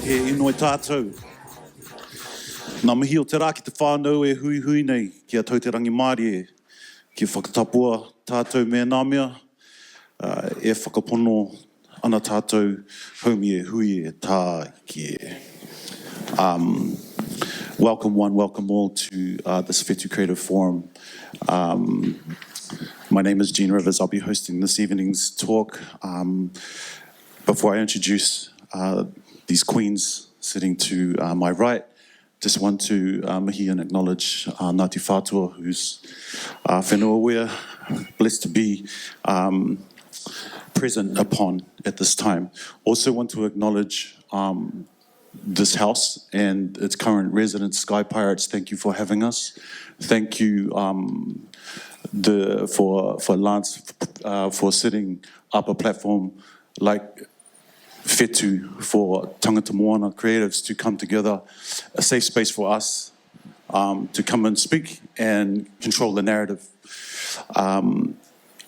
He inoi tātou. Nā mihi o te rā ki te whānau e hui hui nei ki a tauterangi Māori e. Ki whakatapua tātou mea nā mea, e whakapono ana tātou haumi e hui e tā ki e. Welcome one, welcome all to this FETU Creative Forum. My name is Gene Rivers. I'll be hosting this evening's talk. Before I introduce these queens sitting to my right, just want to mihi and acknowledge Ngāti Whātua, who's whenua we're blessed to be present upon at this time. Also want to acknowledge this house and its current residents, Sky Pirates. Thank you for having us. Thank you for Lance for setting up a platform like FETU for Tagata Moana creatives to come together, a safe space for us to come and speak and control the narrative.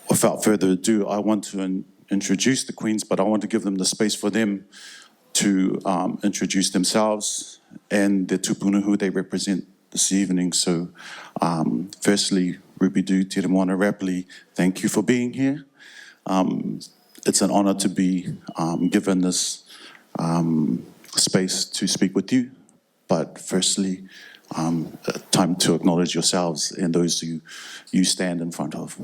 Without further ado, I want to introduce the queens, but I want to give them the space for them to introduce themselves and the tupuna who they represent this evening. So firstly, Rubi Teremoana Rapley, thank you for being here. It's an honor to be given this space to speak with you. But firstly, time to acknowledge yourselves and those who you stand in front of.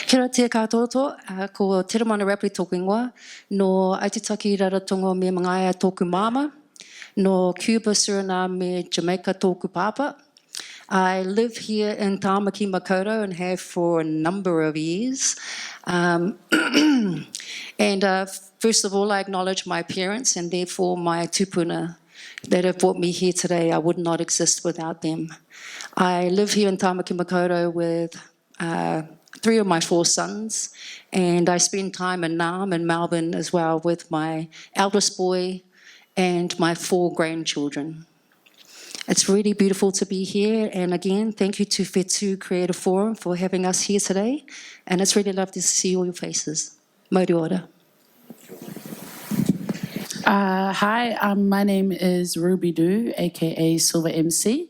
Kia ora te katoto, ko Teremoana Rapley tōku ingoa, no Aitutaki Raratonga me Mangaia tōku mama, no Cuba, Suriname me Jamaica tōku papa. I live here in Tāmaki Makaurau and have for a number of years. And first of all, I acknowledge my parents and therefore my tupuna that have brought me here today. I would not exist without them. I live here in Tāmaki Makaurau with 3 of my 4 sons, and I spend time in Naarm and Melbourne as well with my eldest boy and my 4 grandchildren. It's really beautiful to be here, and again, thank you to FETU Creative Forum for having us here today, and it's really lovely to see all your faces. Mauri ora. Hi, my name is Rubi Du, aka Silver MC.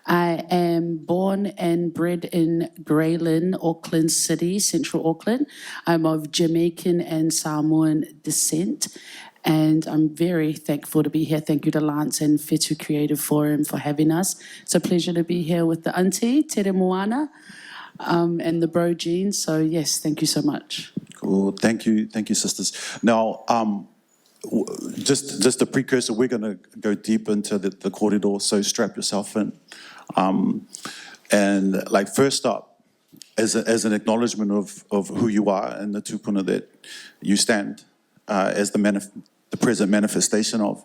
I am born and bred in Greylin, Auckland City, Central Auckland. I'm of Jamaican and Samoan descent, and I'm very thankful to be here. Thank you to Lance and FETU Creative Forum for having us. It's a pleasure to be here with the auntie, Teremoana, and the bro Gene. So yes, thank you so much. Cool, thank you, sisters. Now, just a precursor, we're going to go deep into the corridor, so strap yourself in. And like first up, as an acknowledgement of who you are and the tupuna that you stand as the present manifestation of,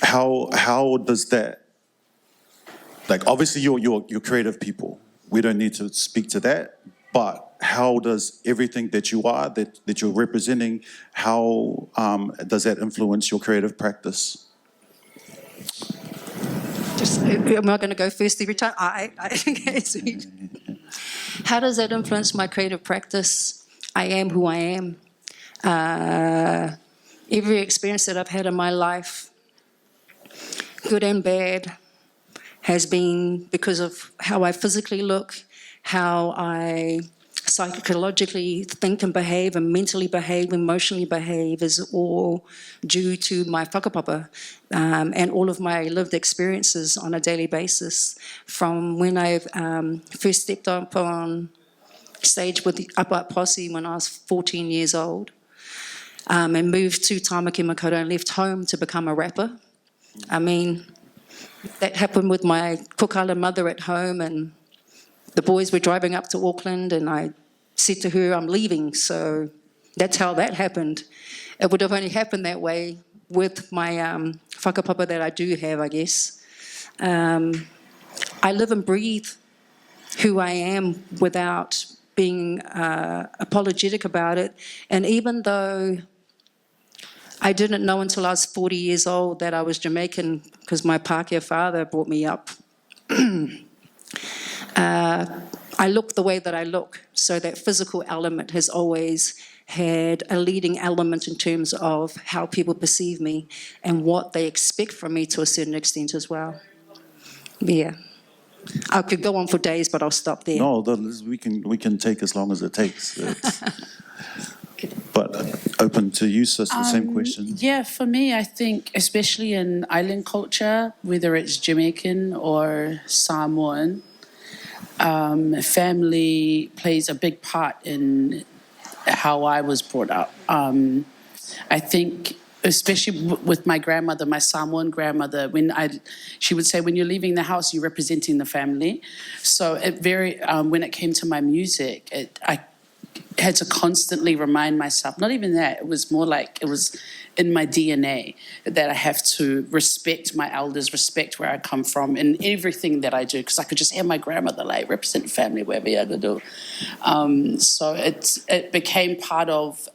how does that, like obviously you're creative people, we don't need to speak to that, but how does everything that you are, that you're representing, how does that influence your creative practice? Am I going to go first every time? How does that influence my creative practice? I am who I am. Every experience that I've had in my life, good and bad, has been because of how I physically look, how I psychologically think and behave and mentally behave, emotionally behave, is all due to my whakapapa and all of my lived experiences on a daily basis. From when I first stepped up on stage with the Up Posse when I was 14 years old, and moved to Tāmaki Makaurau and left home to become a rapper. I mean, that happened with my kukala mother at home, and the boys were driving up to Auckland, and I said to her, I'm leaving. So that's how that happened. It would have only happened that way with my whakapapa that I do have, I guess. I live and breathe who I am without being apologetic about it. And even though I didn't know until I was 40 years old that I was Jamaican because my Pākehā father brought me up, I look the way that I look, so that physical element has always had a leading element in terms of how people perceive me and what they expect from me to a certain extent as well. Yeah. I could go on for days, but I'll stop there. No, we can take as long as it takes. But open to you, sister, the same question. Yeah, for me, I think, especially in island culture, whether it's Jamaican or Samoan, family plays a big part in how I was brought up. I think, especially with my grandmother, my Samoan grandmother, she would say, when you're leaving the house, you're representing the family. So when it came to my music, I had to constantly remind myself, not even that, it was more like it was in my DNA that I have to respect my elders, respect where I come from in everything that I do, because I could just hear my grandmother like represent family wherever you go. So it became part of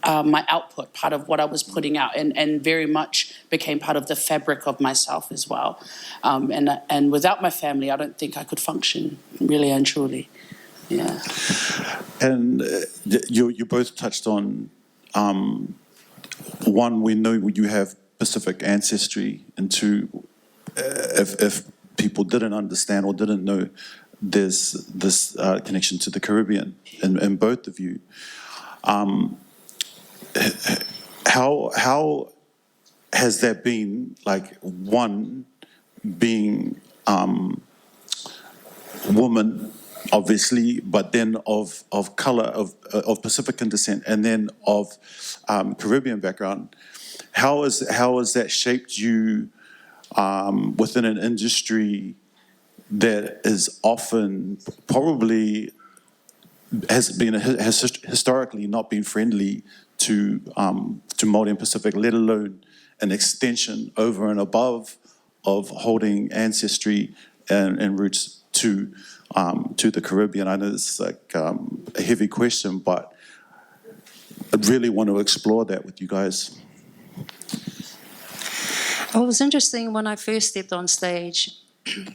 my output, part of what I was putting out, and very much became part of the fabric of myself as well. And without my family, I don't think I could function, really and truly. Yeah. And you both touched on, one, we know you have Pacific ancestry, and two, if people didn't understand or didn't know, there's this connection to the Caribbean in both of you. How has that been, like, one, being woman, obviously, but then of color, of Pacifican descent, and then of Caribbean background? How has that shaped you within an industry that is often probably has historically not been friendly to Māori and Pacific, let alone an extension over and above of holding ancestry and roots to the Caribbean? I know it's like a heavy question, but I really want to explore that with you guys. Well, it was interesting when I first stepped on stage,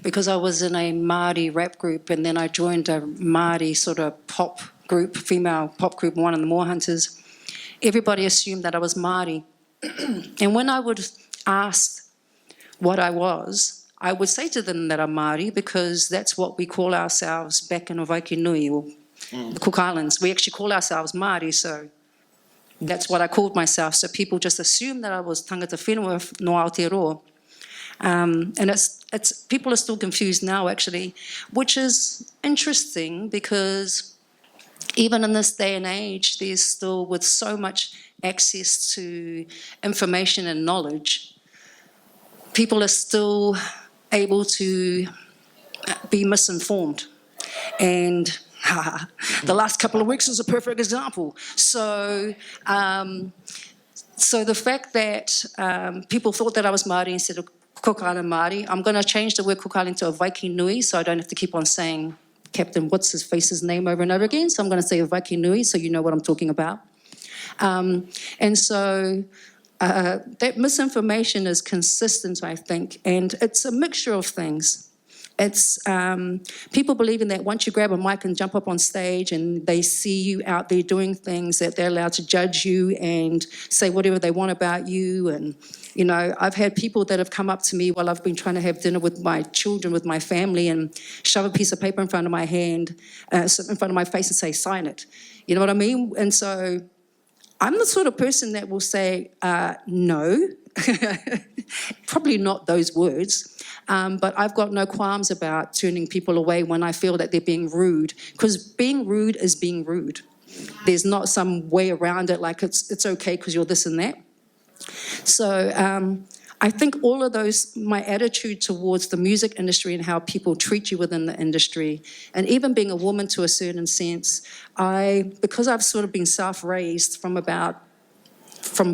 because I was in a Māori rap group, and then I joined a Māori sort of pop group, female pop group, one of the Moor Hunters. Everybody assumed that I was Māori. And when I would ask what I was, I would say to them that I'm Māori, because that's what we call ourselves back in Waikinui, or the Cook Islands. We actually call ourselves Māori, so that's what I called myself. So people just assumed that I was tangata whenua no Aotearoa. And it's people are still confused now, actually, which is interesting, because even in this day and age, there's still, with so much access to information and knowledge, people are still able to be misinformed. And the last couple of weeks is a perfect example. So the fact that people thought that I was Māori instead of Cook Island Māori, I'm going to change the word Cook Island to a Waikinui, so I don't have to keep on saying Captain What's-His-Face's name over and over again. So I'm going to say a Waikinui, so you know what I'm talking about. And so that misinformation is consistent, I think, and it's a mixture of things. It's people believing that once you grab a mic and jump up on stage and they see you out there doing things, that they're allowed to judge you and say whatever they want about you. And, you know, I've had people that have come up to me while I've been trying to have dinner with my children, with my family, and shove a piece of paper in front of my hand, in front of my face, and say, sign it. You know what I mean? And so I'm the sort of person that will say, no, probably not those words, but I've got no qualms about turning people away when I feel that they're being rude, because being rude is being rude. There's not some way around it, like it's okay because you're this and that. So I think all of those, my attitude towards the music industry and how people treat you within the industry, and even being a woman to a certain sense, because I've sort of been self-raised from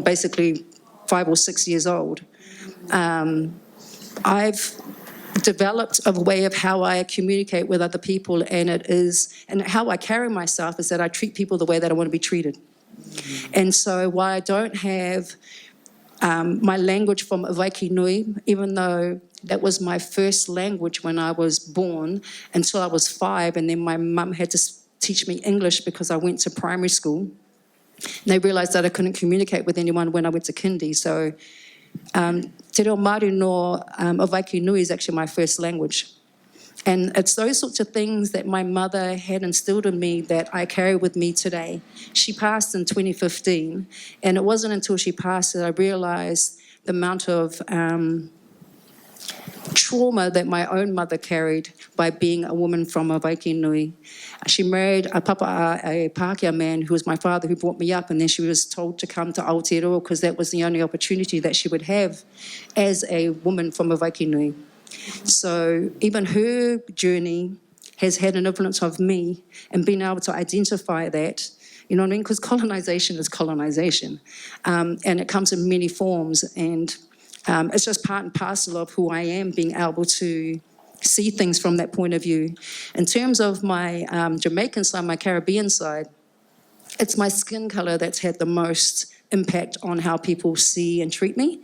basically 5 or 6 years old, I've developed a way of how I communicate with other people, and how I carry myself is that I treat people the way that I want to be treated. And so while I don't have my language from Waikinui, even though that was my first language when I was born until I was 5, and then my mum had to teach me English because I went to primary school. They realised that I couldn't communicate with anyone when I went to kindy. So Te reo Māori no Avaiki Nui is actually my first language. And it's those sorts of things that my mother had instilled in me that I carry with me today. She passed in 2015, and it wasn't until she passed that I realised the amount of trauma that my own mother carried by being a woman from Avaiki Nui. She married a Pākehā man who was my father, who brought me up, and then she was told to come to Aotearoa because that was the only opportunity that she would have as a woman from Avaiki Nui. So even her journey has had an influence of me and being able to identify that, you know what I mean? Because colonisation is colonisation, and it comes in many forms, and it's just part and parcel of who I am, being able to see things from that point of view. In terms of my Jamaican side, my Caribbean side, it's my skin colour that's had the most impact on how people see and treat me.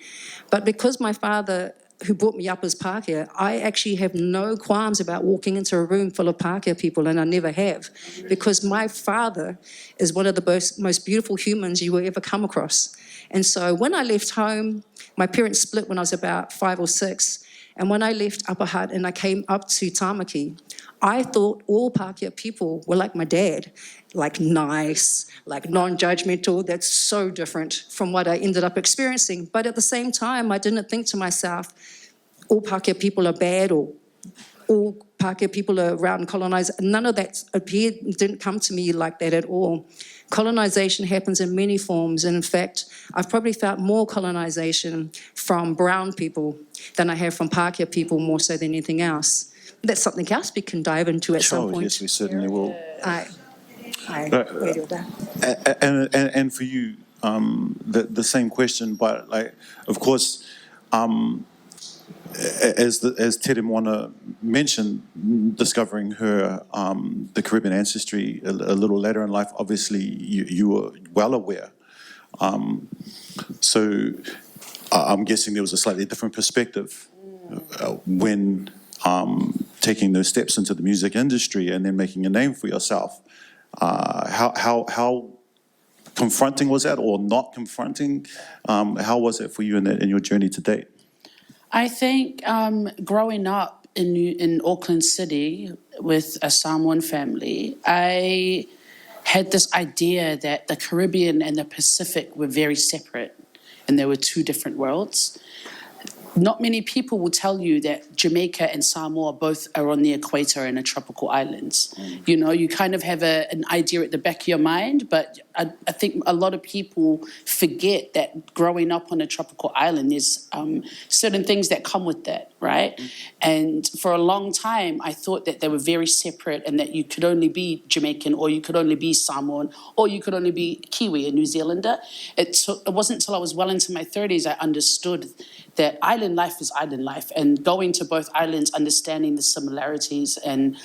But because my father, who brought me up as Pākehā, I actually have no qualms about walking into a room full of Pākehā people, and I never have, because my father is one of the most beautiful humans you will ever come across. And so when I left home, my parents split when I was about 5 or 6, and when I left Upper Hutt and I came up to Tamaki, I thought all Pākehā people were like my dad, like nice, like non-judgmental. That's so different from what I ended up experiencing. But at the same time, I didn't think to myself, all Pākehā people are bad, or all Pākehā people are around colonised. None of that didn't come to me like that at all. Colonisation happens in many forms. And in fact, I've probably felt more colonisation from brown people than I have from Pākehā people, more so than anything else. That's something else we can dive into at some point. Yes, we certainly will. And for you, the same question, but like, of course, as Teremoana mentioned, discovering her the Caribbean ancestry a little later in life, obviously you were well aware. So I'm guessing there was a slightly different perspective when taking those steps into the music industry and then making a name for yourself. How confronting was that, or not confronting? How was it for you in your journey to date? I think growing up in Auckland City with a Samoan family, I had this idea that the Caribbean and the Pacific were very separate, and there were two different worlds. Not many people will tell you that Jamaica and Samoa both are on the equator and are tropical islands. You know, you kind of have an idea at the back of your mind, but I think a lot of people forget that growing up on a tropical island, there's certain things that come with that, right? And for a long time, I thought that they were very separate and that you could only be Jamaican, or you could only be Samoan, or you could only be Kiwi, a New Zealander. It wasn't until I was well into my 30s I understood that island life is island life, and going to both islands, understanding the similarities and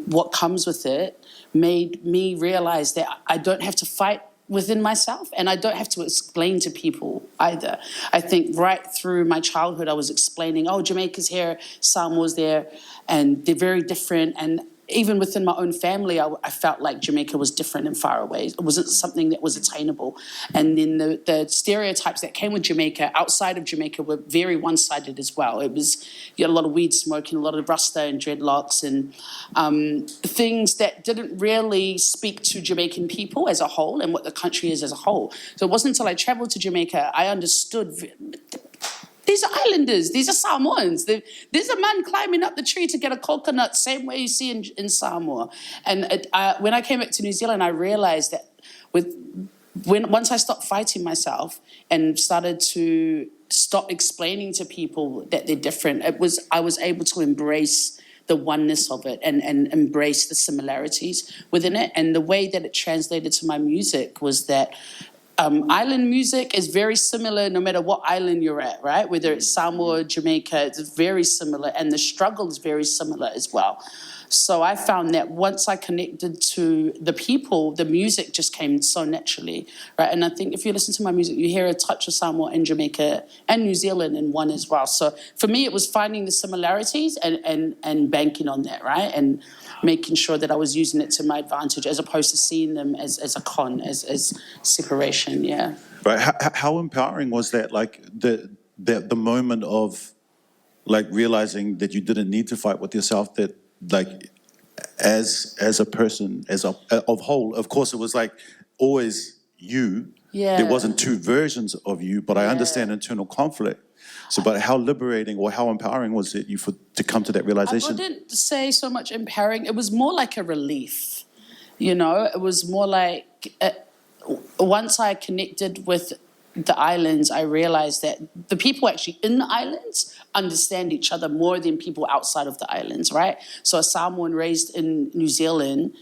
what comes with it, made me realize that I don't have to fight within myself, and I don't have to explain to people either. I think right through my childhood, I was explaining, oh, Jamaica's here, Samoa's there, and they're very different. And even within my own family, I felt like Jamaica was different and far away. It wasn't something that was attainable. And then the stereotypes that came with Jamaica, outside of Jamaica, were very one-sided as well. It was, you had a lot of weed smoking, a lot of rasta and dreadlocks, and things that didn't really speak to Jamaican people as a whole and what the country is as a whole. So it wasn't until I traveled to Jamaica, I understood, these are islanders, these are Samoans. There's a man climbing up the tree to get a coconut, same way you see in Samoa. And when I came back to New Zealand, I realized that once I stopped fighting myself and started to stop explaining to people that they're different, I was able to embrace the oneness of it and embrace the similarities within it. And the way that it translated to my music was that island music is very similar no matter what island you're at, right? Whether it's Samoa or Jamaica, it's very similar, and the struggle is very similar as well. So I found that once I connected to the people, the music just came so naturally, right? And I think if you listen to my music, you hear a touch of Samoa and Jamaica and New Zealand in one as well. So for me, it was finding the similarities and banking on that, right? And making sure that I was using it to my advantage as opposed to seeing them as a con, as separation, yeah. Right. How empowering was that? Like the moment of like realizing that you didn't need to fight with yourself, that like as a person, of whole, of course it was like always you. Yeah. There wasn't two versions of you, but I understand internal conflict. So, but how liberating or how empowering was it to come to that I realization? wouldn't say so much empowering. It was more like a relief, you know? It was more like once I connected with the islands, I realized that the people actually in the islands understand each other more than people outside of the islands, right? So a Samoan raised in New Zealand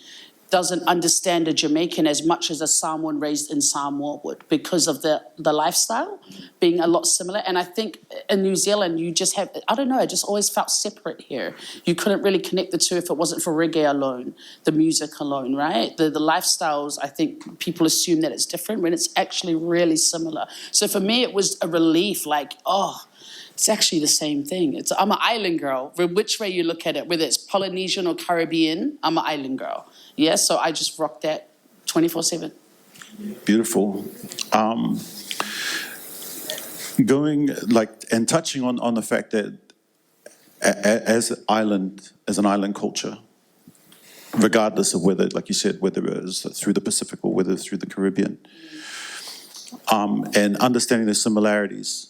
doesn't understand a Jamaican as much as a Samoan raised in Samoa would, because of the lifestyle being a lot similar. And I think in New Zealand, you just have, I don't know, I just always felt separate here. You couldn't really connect the two if it wasn't for reggae alone, the music alone, right? The lifestyles, I think people assume that it's different when it's actually really similar. So for me, it was a relief, like, oh, it's actually the same thing. I'm an island girl, which way you look at it, whether it's Polynesian or Caribbean, I'm an island girl. Yeah, so I just rock that 24/7. Beautiful. Going like and touching on the fact that as an island culture, regardless of whether, like you said, whether it was through the Pacific or whether through the Caribbean, and understanding the similarities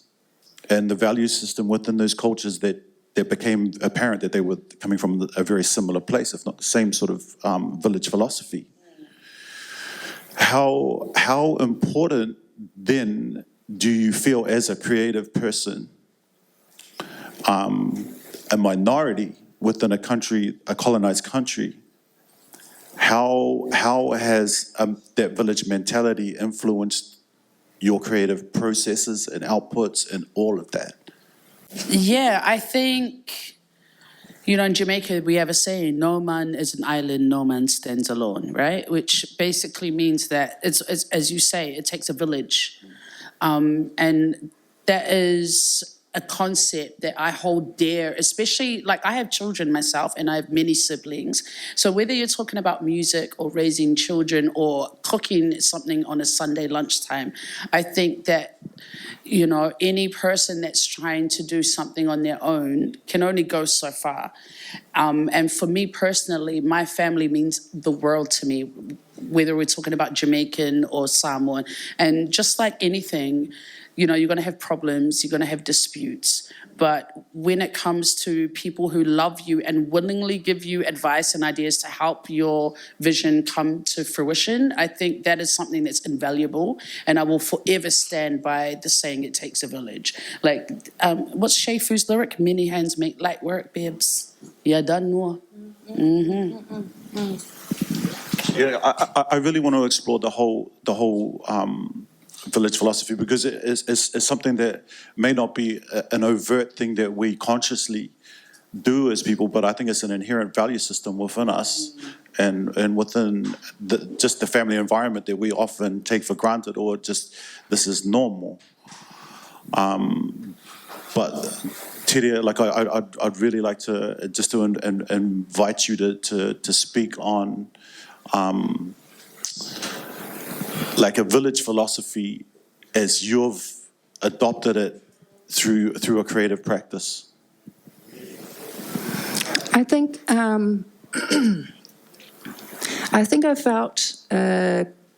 and the value system within those cultures that became apparent that they were coming from a very similar place, if not the same sort of village philosophy. How important then do you feel as a creative person, a minority within a country, a colonized country, how has that village mentality influenced your creative processes and outputs and all of that? Yeah, I think, you know, in Jamaica, we have a saying, no man is an island, no man stands alone, right? Which basically means that, it's as you say, it takes a village. And that is a concept that I hold dear, especially, like, I have children myself and I have many siblings. So whether you're talking about music or raising children or cooking something on a Sunday lunchtime, I think that, you know, any person that's trying to do something on their own can only go so far. And for me personally, my family means the world to me, whether we're talking about Jamaican or Samoan. And just like anything, you know, you're going to have problems, you're going to have disputes. But when it comes to people who love you and willingly give you advice and ideas to help your vision come to fruition, I think that is something that's invaluable. And I will forever stand by the saying, it takes a village. Like, what's Shay Fu's lyric? Many hands make light work, babes. Yeah, done more. Yeah, I really want to explore the whole village philosophy, because it's something that may not be an overt thing that we consciously do as people, but I think it's an inherent value system within us and within just the family environment that we often take for granted, or just this is normal. But Tere, like I'd really like to just to invite you to speak on like a village philosophy as you've adopted it through a creative practice. I think I felt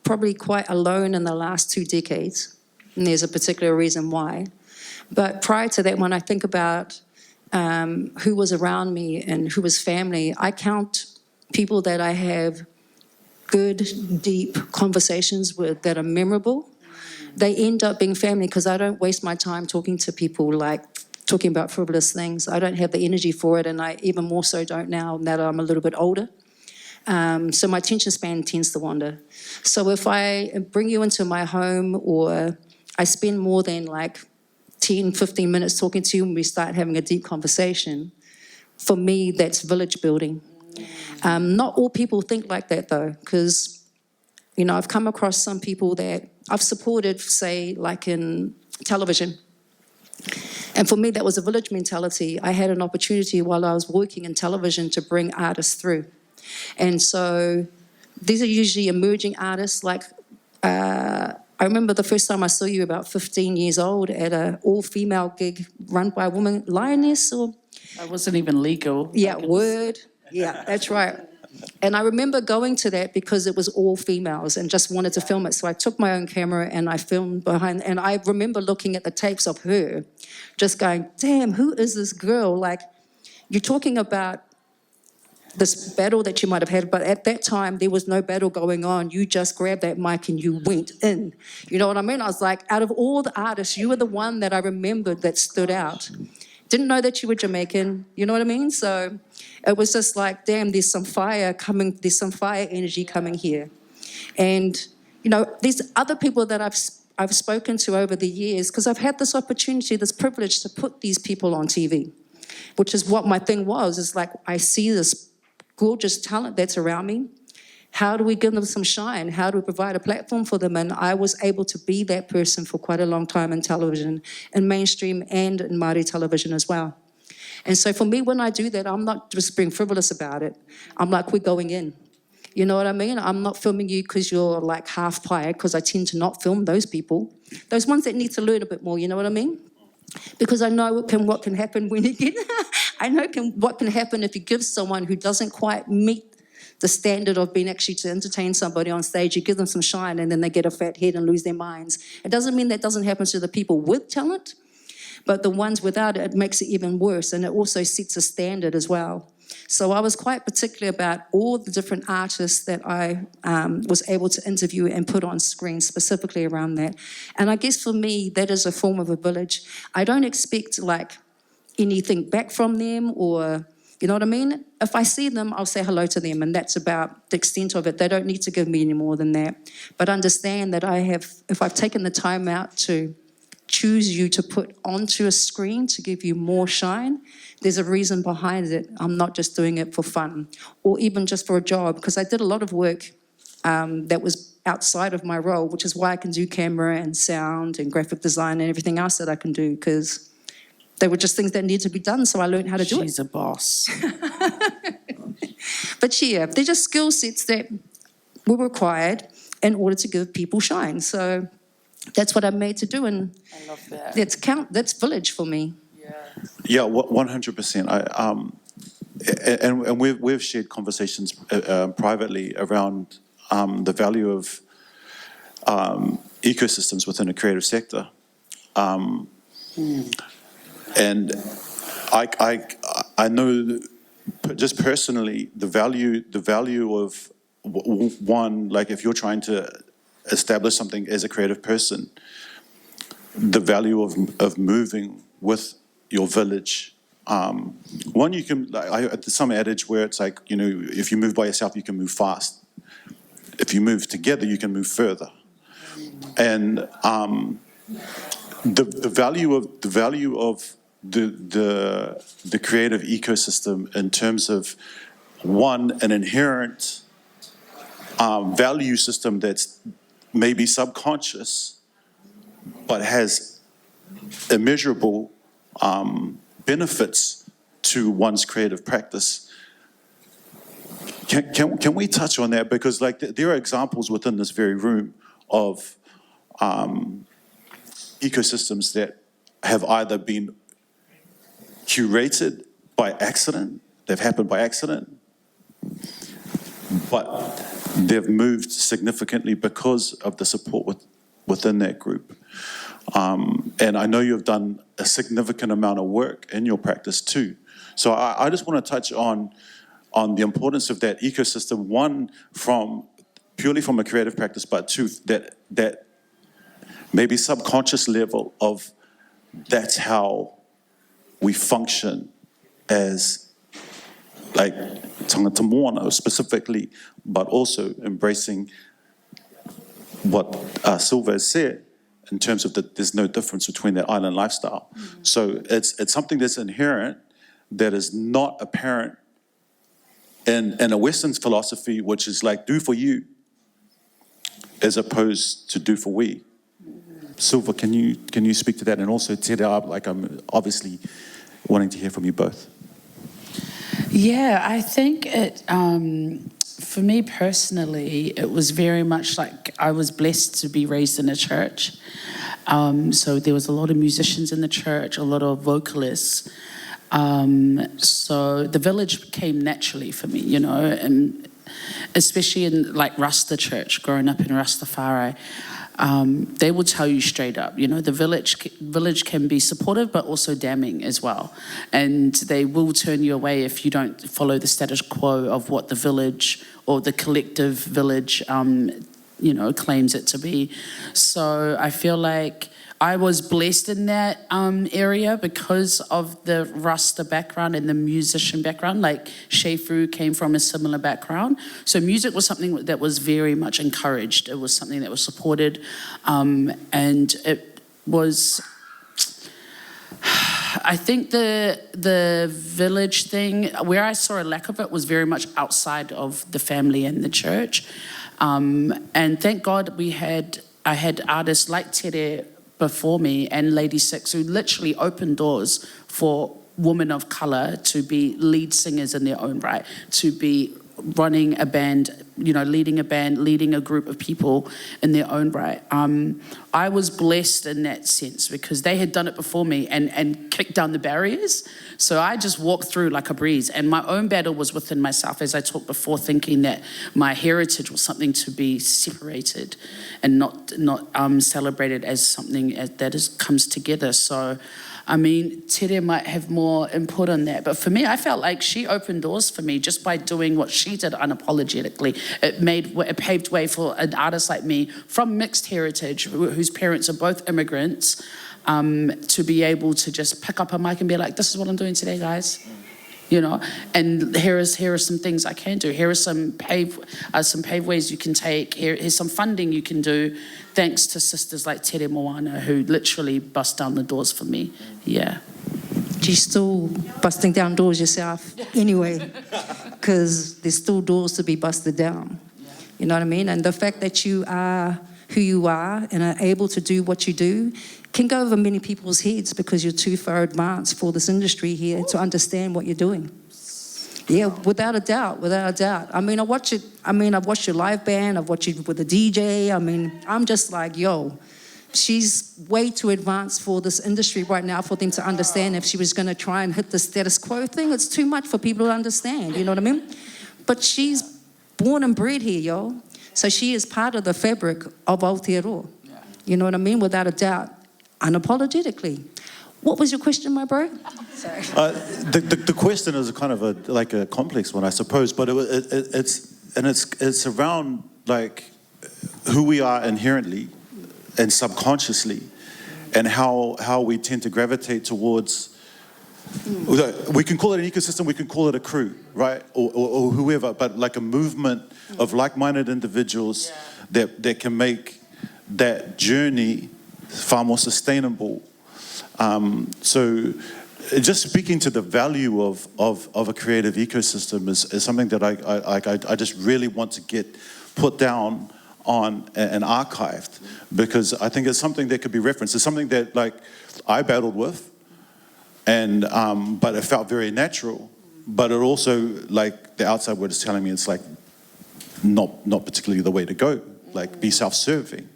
probably quite alone in the last 2 decades, and there's a particular reason why. But prior to that, when I think about who was around me and who was family, I count people that I have good, deep conversations with that are memorable. They end up being family because I don't waste my time talking to people like talking about frivolous things. I don't have the energy for it, and I even more so don't now that I'm a little bit older. So my attention span tends to wander. So if I bring you into my home, or I spend more than like 10, 15 minutes talking to you and we start having a deep conversation, for me, that's village building. Not all people think like that though, because, you know, I've come across some people that I've supported, say, like in television. And for me, that was a village mentality. I had an opportunity while I was working in television to bring artists through. And so these are usually emerging artists. Like, I remember the first time I saw you about 15 years old at an all-female gig run by a woman, Lioness, or... It wasn't even legal. Yeah, Word. Yeah, that's right. And I remember going to that because it was all females and just wanted to film it. So I took my own camera and I filmed behind. And I remember looking at the tapes of her, just going, damn, who is this girl? Like, you're talking about this battle that you might have had, but at that time, there was no battle going on. You just grabbed that mic and you went in. You know what I mean? I was like, out of all the artists, you were the one that I remembered that stood out. Didn't know that you were Jamaican, you know what I mean? So it was just like, damn, there's some fire coming, there's some fire energy coming here. And, you know, these other people that I've spoken to over the years, because I've had this opportunity, this privilege to put these people on TV, which is what my thing was, is like, I see this gorgeous talent that's around me. How do we give them some shine? How do we provide a platform for them? And I was able to be that person for quite a long time in television, in mainstream and in Māori television as well. And so for me, when I do that, I'm not just being frivolous about it. I'm like, we're going in. You know what I mean? I'm not filming you because you're like half pie, because I tend to not film those people. Those ones that need to learn a bit more, you know what I mean? Because I know what can happen when you get... I know what can happen if you give someone who doesn't quite meet the standard of being actually to entertain somebody on stage, you give them some shine and then they get a fat head and lose their minds. It doesn't mean that doesn't happen to the people with talent, but the ones without it, it makes it even worse, and it also sets a standard as well. So I was quite particular about all the different artists that I was able to interview and put on screen specifically around that. And I guess for me, that is a form of a village. I don't expect like anything back from them, or... You know what I mean? If I see them, I'll say hello to them, and that's about the extent of it. They don't need to give me any more than that. But understand that if I've taken the time out to choose you to put onto a screen to give you more shine, there's a reason behind it. I'm not just doing it for fun or even just for a job, because I did a lot of work that was outside of my role, which is why I can do camera and sound and graphic design and everything else that I can do, because they were just things that needed to be done, so I learned how to do it. She's a boss. But yeah, they're just skill sets that were required in order to give people shine. So that's what I'm made to do, and I love that. That's village for me. Yeah, 100%. And we've shared conversations privately around the value of ecosystems within the creative sector. And I know just personally the value of one, like if you're trying to establish something as a creative person, the value of moving with your village. One, you can, there's some adage where it's like, you know, if you move by yourself, you can move fast. If you move together, you can move further. And the value of the creative ecosystem in terms of, one, an inherent value system that's maybe subconscious but has immeasurable benefits to one's creative practice. Can we touch on that? Because like there are examples within this very room of ecosystems that have either been curated by accident, they've happened by accident, but they've moved significantly because of the support within that group. And I know you've done a significant amount of work in your practice too. So I just want to touch on the importance of that ecosystem, one, purely from a creative practice, but two, that maybe subconscious level of that's how we function as like Tagata Moana specifically, but also embracing what Silva has said in terms of that there's no difference between that island lifestyle. Mm-hmm. So it's something that's inherent, that is not apparent and a Western philosophy, which is like do for you, as opposed to do for we. Silva, can you speak to that? And also, Tere, like I'm obviously wanting to hear from you both. Yeah, I think it, for me personally, it was very much like I was blessed to be raised in a church. So there was a lot of musicians in the church, a lot of vocalists. So the village came naturally for me, you know, and especially in like Rasta church, growing up in Rastafari. They will tell you straight up, you know, the village can be supportive, but also damning as well. And they will turn you away if you don't follow the status quo of what the village or the collective village, you know, claims it to be. So I feel like I was blessed in that area because of the Rasta background and the musician background. Like Shefu came from a similar background. So music was something that was very much encouraged. It was something that was supported. And it was, I think the village thing, where I saw a lack of it was very much outside of the family and the church. And thank God I had artists like Tere before me and Lady Six who literally opened doors for women of colour to be lead singers in their own right, to be running a band, you know, leading a band, leading a group of people in their own right. I was blessed in that sense because they had done it before me and kicked down the barriers. So I just walked through like a breeze. And my own battle was within myself, as I talked before, thinking that my heritage was something to be separated and not celebrated as something that comes together. So, I mean, Tere might have more input on that. But for me, I felt like she opened doors for me just by doing what she did unapologetically. It paved way for an artist like me from mixed heritage, whose parents are both immigrants, to be able to just pick up a mic and be like, this is what I'm doing today, guys. You know, and here are some things I can do. Here are some paved ways you can take. Here's some funding you can do, thanks to sisters like Teremoana who literally bust down the doors for me. Yeah. You're still busting down doors yourself anyway, because there's still doors to be busted down. You know what I mean? And the fact that you are who you are and are able to do what you do can go over many people's heads because you're too far advanced for this industry here to understand what you're doing. Yeah, without a doubt, without a doubt. I mean, I've watched your live band, I've watched you with the DJ. I mean, I'm just like, yo, she's way too advanced for this industry right now for them to understand. If she was going to try and hit the status quo thing, it's too much for people to understand, you know what I mean? But she's born and bred here, yo. So she is part of the fabric of Aotearoa. You know what I mean? Without a doubt, unapologetically. What was your question, my bro? Sorry. The question is kind of a complex one, I suppose, but it's around like who we are inherently and subconsciously, and how we tend to gravitate towards. We can call it an ecosystem, we can call it a crew, right, or whoever, but like a movement of like-minded individuals that can make that journey far more sustainable. So just speaking to the value of a creative ecosystem is something that I just really want to get put down on and archived, because I think it's something that could be referenced. It's something that like I battled with, and but it felt very natural. But it also, like the outside world is telling me, it's like not particularly the way to go. Like be self-serving,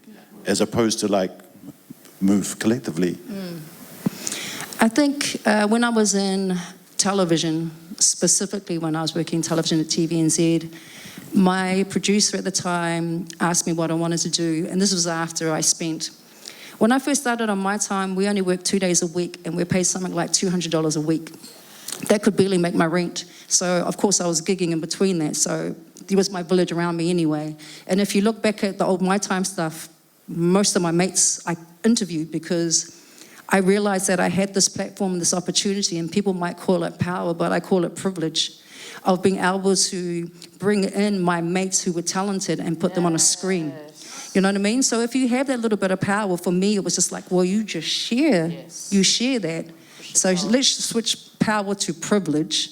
as opposed to like move collectively. I think when I was in television, specifically when I was working television at TVNZ, my producer at the time asked me what I wanted to do, and this was after I spent. When I first started on My Time, we only worked 2 days a week, and we paid something like $200 a week. That could barely make my rent. So, of course, I was gigging in between that. So there was my village around me anyway. And if you look back at the old My Time stuff, most of my mates I interviewed because I realized that I had this platform, this opportunity, and people might call it power, but I call it privilege, of being able to bring in my mates who were talented and put them on a screen. You know what I mean? So if you have that little bit of power, for me, it was just like, well, you just share. You share that. So let's switch power to privilege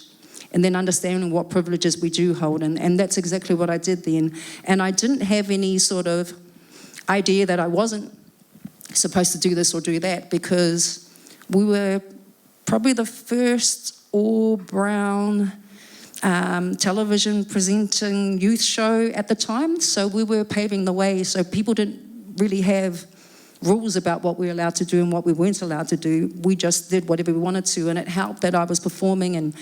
and then understanding what privileges we do hold. And that's exactly what I did then. And I didn't have any sort of idea that I wasn't supposed to do this or do that, because we were probably the first all-brown television presenting youth show at the time. So we were paving the way. So people didn't really have rules about what we were allowed to do and what we weren't allowed to do. We just did whatever we wanted to, and it helped that I was performing, and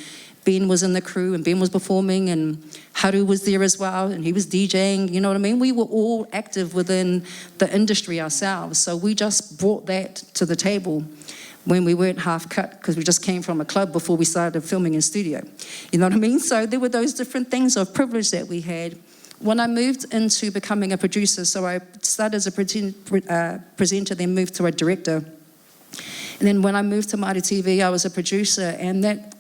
Ben was in the crew, and Ben was performing, and Haru was there as well, and he was DJing, you know what I mean? We were all active within the industry ourselves, so we just brought that to the table when we weren't half cut, because we just came from a club before we started filming in studio. You know what I mean? So there were those different things of privilege that we had. When I moved into becoming a producer, so I started as a presenter, then moved to a director. And then when I moved to Māori TV, I was a producer, and that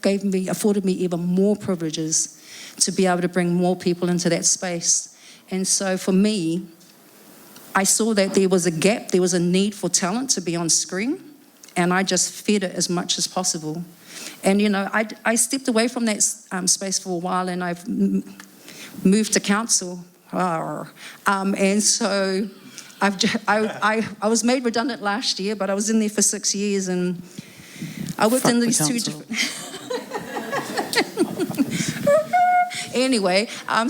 afforded me even more privileges to be able to bring more people into that space. And so for me, I saw that there was a gap, there was a need for talent to be on screen, and I just fed it as much as possible. And you know, I stepped away from that space for a while, and I've moved to council. And so I was made redundant last year, but I was in there for 6 years, and I worked in these two different... Anyway, I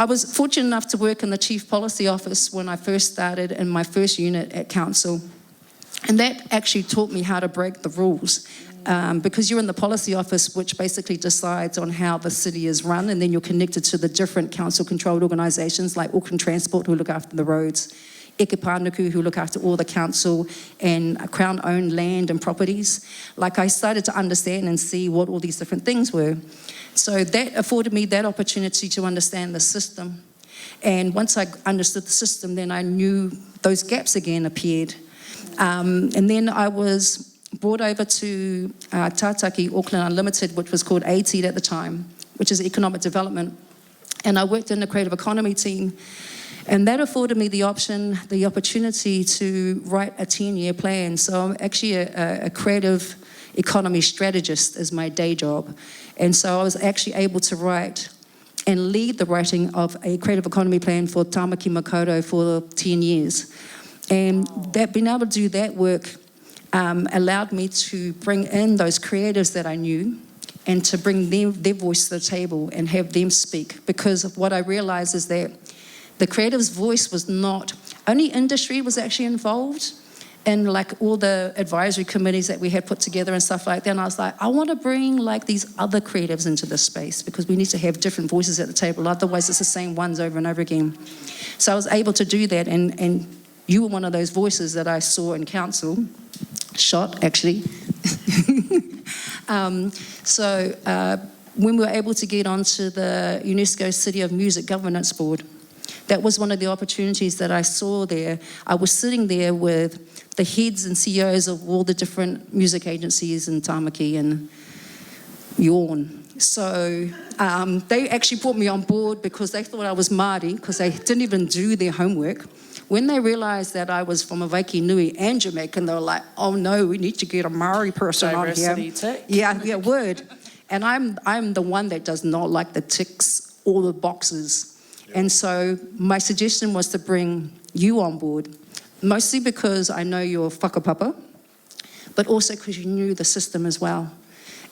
was fortunate enough to work in the Chief Policy Office when I first started in my first unit at council. And that actually taught me how to break the rules. Because you're in the policy office, which basically decides on how the city is run, and then you're connected to the different council-controlled organisations like Auckland Transport, who look after the roads, Eke Pānuku, who look after all the council and Crown-owned land and properties. Like, I started to understand and see what all these different things were. So that afforded me that opportunity to understand the system. And once I understood the system, then I knew those gaps again appeared. And then I was brought over to Tātaki, Auckland Unlimited, which was called ATED at the time, which is Economic Development. And I worked in the creative economy team. And that afforded me the opportunity to write a 10-year plan. So I'm actually a creative economy strategist as my day job. And so I was actually able to write and lead the writing of a creative economy plan for Tāmaki Makaurau for 10 years. And that being able to do that work allowed me to bring in those creatives that I knew and to bring their voice to the table and have them speak. Because of what I realized is that the creative's voice was not, only industry was actually involved in like all the advisory committees that we had put together and stuff like that. And I was like, I want to bring like these other creatives into this space, because we need to have different voices at the table. Otherwise it's the same ones over and over again. So I was able to do that, and you were one of those voices that I saw in council. Shot, actually. When we were able to get onto the UNESCO City of Music Governance Board, that was one of the opportunities that I saw there. I was sitting there with the heads and CEOs of all the different music agencies in Tāmaki and Yawn. So they actually brought me on board because they thought I was Māori, because they didn't even do their homework. When they realised that I was from a Waikinui and Jamaican, they were like, oh no, we need to get a Maori person Diversity on here. tick. Yeah, word. And I'm the one that does not like the ticks or the boxes. Yep. And so my suggestion was to bring you on board, mostly because I know you're whakapapa, but also because you knew the system as well.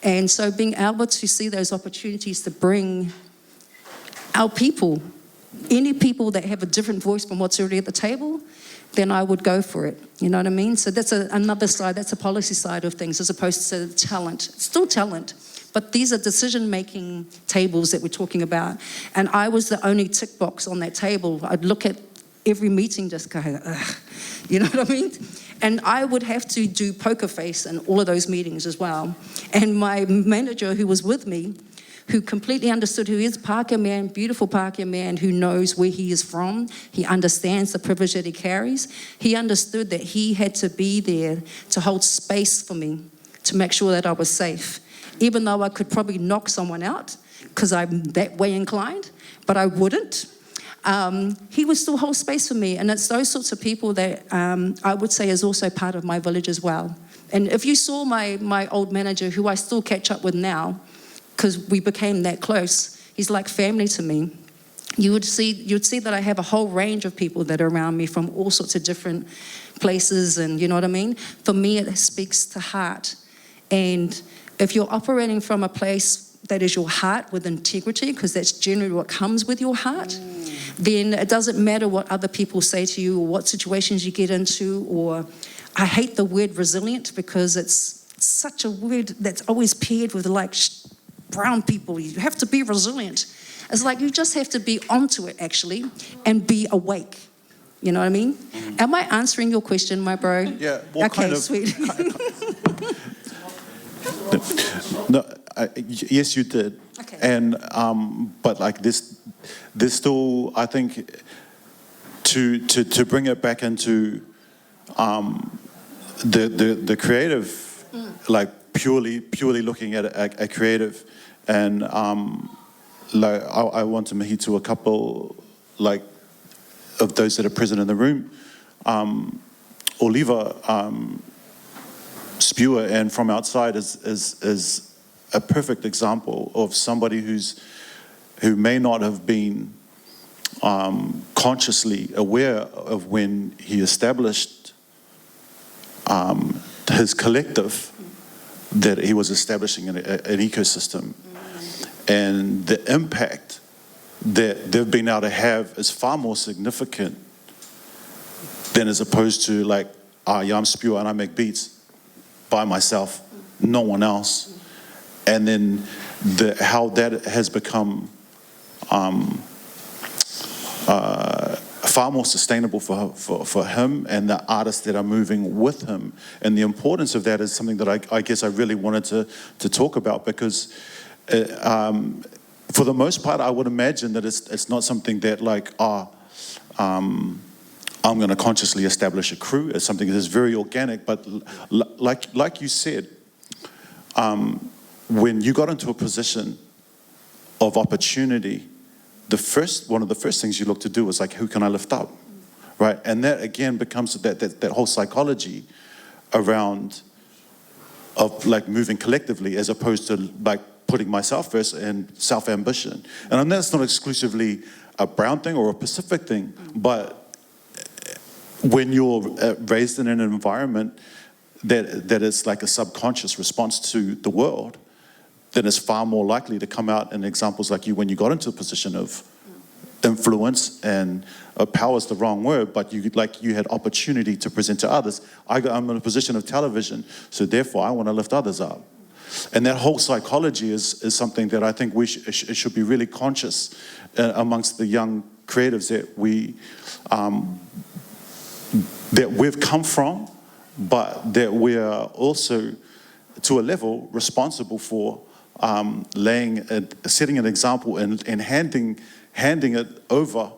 And so being able to see those opportunities to bring our people, any people that have a different voice from what's already at the table, then I would go for it. You know what I mean? So that's another side, that's a policy side of things, as opposed to talent. It's still talent, but these are decision-making tables that we're talking about. And I was the only tick box on that table. I'd look at every meeting just go, ugh. You know what I mean? And I would have to do poker face in all of those meetings as well. And my manager who was with me, who completely understood, who is Pākehā man, beautiful Pākehā man, who knows where he is from. He understands the privilege that he carries. He understood that he had to be there to hold space for me, to make sure that I was safe. Even though I could probably knock someone out, because I'm that way inclined, but I wouldn't. He would still hold space for me. And it's those sorts of people that I would say is also part of my village as well. And if you saw my old manager, who I still catch up with now, because we became that close, he's like family to me. You'd see that I have a whole range of people that are around me from all sorts of different places, and you know what I mean? For me, it speaks to heart. And if you're operating from a place that is your heart with integrity, because that's generally what comes with your heart, then it doesn't matter what other people say to you or what situations you get into. Or I hate the word resilient, because it's such a word that's always paired with like brown people. You have to be resilient. It's like you just have to be onto it, actually, and be awake. You know what I mean? Am I answering your question, my bro? Yeah. Well, okay, kind of, sweet. No, yes, you did. Okay. And but like there's still, I think, to bring it back into the creative, like purely looking at a creative, and like I want to mihi to a couple like of those that are present in the room. Oliva Spewer, and from outside is a perfect example of somebody who may not have been consciously aware of when he established his collective, that he was establishing an ecosystem, and the impact that they've been able to have is far more significant than as opposed to like, yeah, I'm Spewer and I make beats by myself, no one else. And then how that has become far more sustainable for him and the artists that are moving with him. And the importance of that is something that I guess I really wanted to talk about, because for the most part, I would imagine that it's not something that like, I'm going to consciously establish a crew. It's something that is very organic, but like you said, when you got into a position of opportunity, one of the first things you look to do is like, who can I lift up, right? And that again becomes that whole psychology around of like moving collectively as opposed to like putting myself first and self-ambition. And I know that's not exclusively a brown thing or a Pacific thing, but when you're raised in an environment that is like a subconscious response to the world, then it's far more likely to come out in examples like you when you got into a position of influence, and power is the wrong word, but you had opportunity to present to others. I'm in a position of television, so therefore I want to lift others up. And that whole psychology is something that I think it should be really conscious amongst the young creatives that we've come from, but that we are also, to a level, responsible for setting an example and handing it over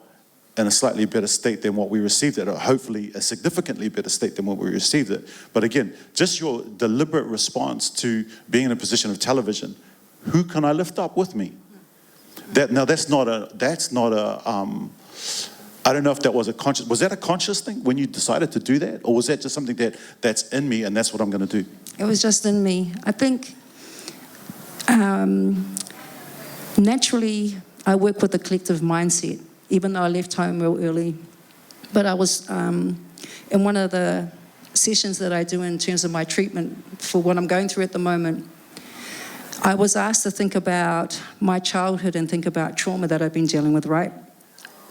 in a slightly better state than what we received it, or hopefully a significantly better state than what we received it. But again, just your deliberate response to being in a position of television, who can I lift up with me? That's not a I don't know if that was that a conscious thing when you decided to do that? Or was that just something that's in me and that's what I'm going to do? It was just in me. I think naturally I work with a collective mindset, even though I left home real early. But I was in one of the sessions that I do in terms of my treatment for what I'm going through at the moment, I was asked to think about my childhood and think about trauma that I've been dealing with, right?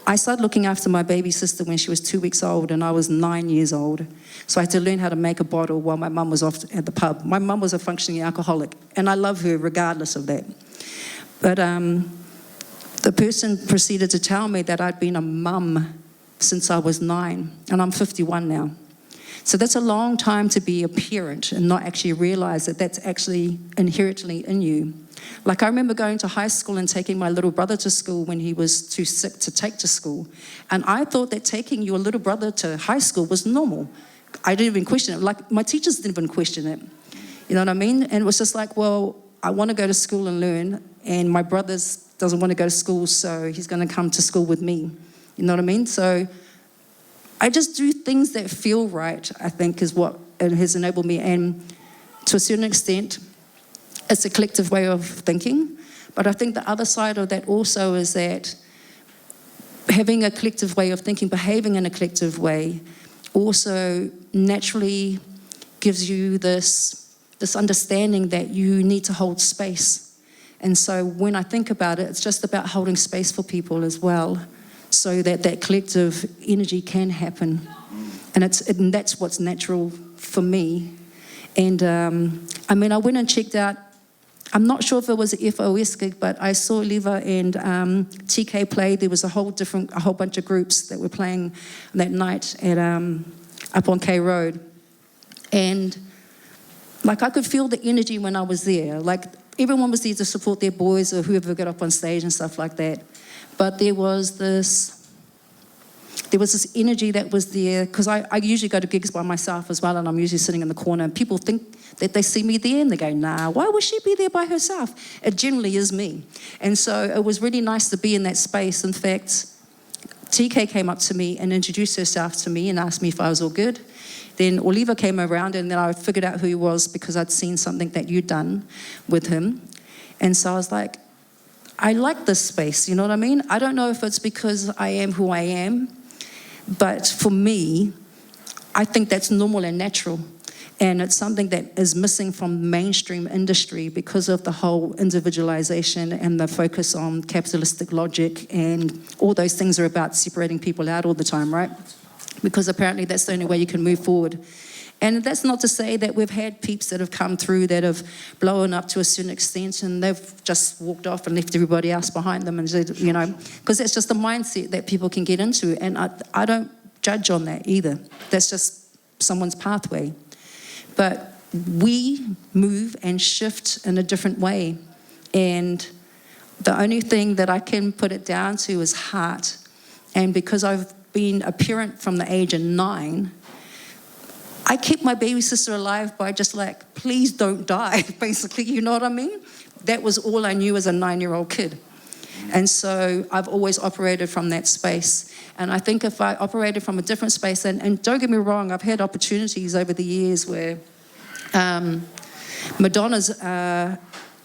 I started looking after my baby sister when she was 2 weeks old and I was 9 years old. So I had to learn how to make a bottle while my mum was off at the pub. My mum was a functioning alcoholic and I love her regardless of that. But the person proceeded to tell me that I'd been a mum since I was 9 and I'm 51 now. So that's a long time to be a parent and not actually realize that that's actually inherently in you. Like I remember going to high school and taking my little brother to school when he was too sick to take to school. And I thought that taking your little brother to high school was normal. I didn't even question it. Like my teachers didn't even question it. You know what I mean? And it was just like, well, I want to go to school and learn. And my brother doesn't want to go to school, so he's going to come to school with me. You know what I mean? So I just do things that feel right, I think, is what it has enabled me. And to a certain extent, it's a collective way of thinking. But I think the other side of that also is that having a collective way of thinking, behaving in a collective way, also naturally gives you this understanding that you need to hold space. And so when I think about it, it's just about holding space for people as well, so that that collective energy can happen. And that's what's natural for me. And I mean, I went and checked out, I'm not sure if it was a FOS gig, but I saw Liva and TK play. There was a whole bunch of groups that were playing that night at up on K Road. And like, I could feel the energy when I was there. Like, everyone was there to support their boys or whoever got up on stage and stuff like that. But there was this energy that was there, because I usually go to gigs by myself as well, and I'm usually sitting in the corner, and people think that they see me there, and they go, nah, why would she be there by herself? It generally is me. And so it was really nice to be in that space. In fact, TK came up to me and introduced herself to me and asked me if I was all good. Then Oliva came around, and then I figured out who he was because I'd seen something that you'd done with him. And so I was like, I like this space, you know what I mean? I don't know if it's because I am who I am, but for me, I think that's normal and natural. And it's something that is missing from mainstream industry because of the whole individualization and the focus on capitalistic logic, and all those things are about separating people out all the time, right? Because apparently that's the only way you can move forward. And that's not to say that we've had peeps that have come through that have blown up to a certain extent, and they've just walked off and left everybody else behind them, and said, you know, because that's just the mindset that people can get into. And I don't judge on that either. That's just someone's pathway. But we move and shift in a different way. And the only thing that I can put it down to is heart. And because I've been a parent from the age of 9, I kept my baby sister alive by just like, please don't die, basically, you know what I mean? That was all I knew as a 9-year-old kid. And so I've always operated from that space. And I think if I operated from a different space, and don't get me wrong, I've had opportunities over the years where Madonna's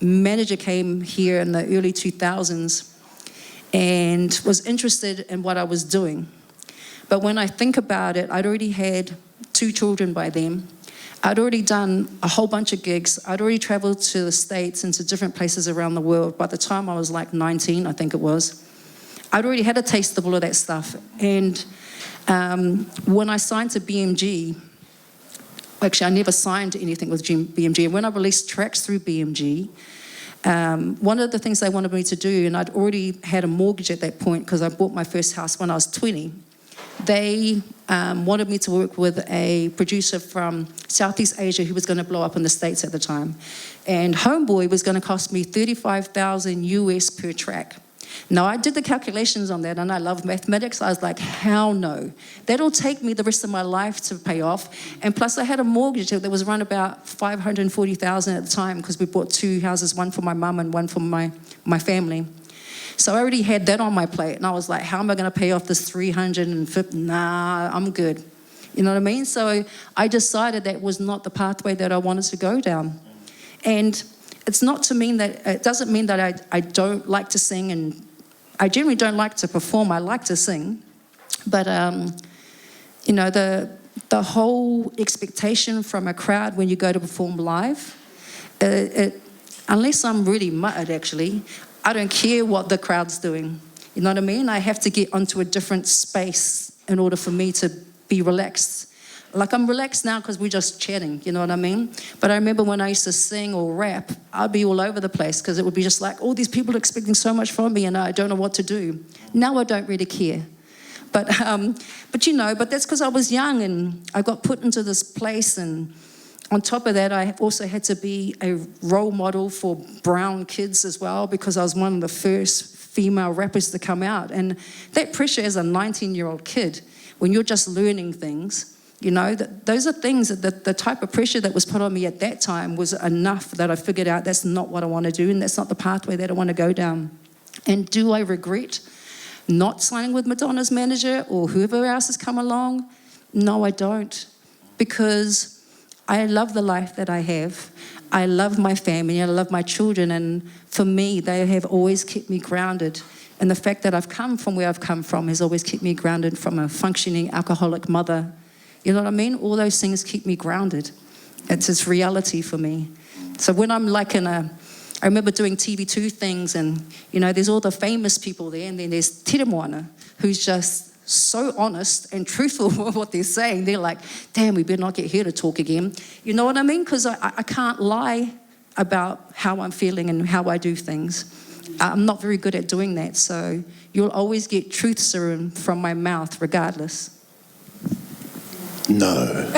manager came here in the early 2000s and was interested in what I was doing. But when I think about it, I'd already had 2 children by then. I'd already done a whole bunch of gigs. I'd already traveled to the States and to different places around the world. By the time I was like 19, I think it was, I'd already had a taste of all of that stuff. And when I signed to BMG, actually I never signed anything with BMG. And when I released tracks through BMG, one of the things they wanted me to do, and I'd already had a mortgage at that point because I bought my first house when I was 20, they wanted me to work with a producer from Southeast Asia who was going to blow up in the States at the time. And Homeboy was going to cost me $35,000 US per track. Now, I did the calculations on that, and I love mathematics. I was like, hell no. That'll take me the rest of my life to pay off. And plus, I had a mortgage that was around about $540,000 at the time because we bought 2 houses, one for my mum and one for my family. So I already had that on my plate, and I was like, how am I going to pay off this $350? Nah, I'm good. You know what I mean? So I decided that was not the pathway that I wanted to go down. And it's not to mean that, it doesn't mean that I don't like to sing, and I generally don't like to perform. I like to sing. But, you know, the whole expectation from a crowd when you go to perform live, unless I'm really muttered, actually, I don't care what the crowd's doing. You know what I mean? I have to get onto a different space in order for me to be relaxed. Like, I'm relaxed now because we're just chatting, you know what I mean? But I remember when I used to sing or rap, I'd be all over the place because it would be just like, all these people are expecting so much from me and I don't know what to do. Now I don't really care. But you know, but that's because I was young and I got put into this place, and on top of that, I also had to be a role model for brown kids as well because I was one of the first female rappers to come out. And that pressure as a 19-year-old kid, when you're just learning things, you know, those are things that the type of pressure that was put on me at that time was enough that I figured out that's not what I want to do, and that's not the pathway that I want to go down. And do I regret not signing with Madonna's manager or whoever else has come along? No, I don't. Because I love the life that I have. I love my family, I love my children, and for me, they have always kept me grounded. And the fact that I've come from where I've come from has always kept me grounded from a functioning alcoholic mother. You know what I mean? All those things keep me grounded. It's reality for me. So when I'm like I remember doing TV2 things, and, you know, there's all the famous people there, and then there's Teremoana, who's just so honest and truthful with what they're saying. They're like, damn, we better not get here to talk again. You know what I mean? Because I can't lie about how I'm feeling and how I do things. I'm not very good at doing that, so you'll always get truth serum from my mouth regardless. No.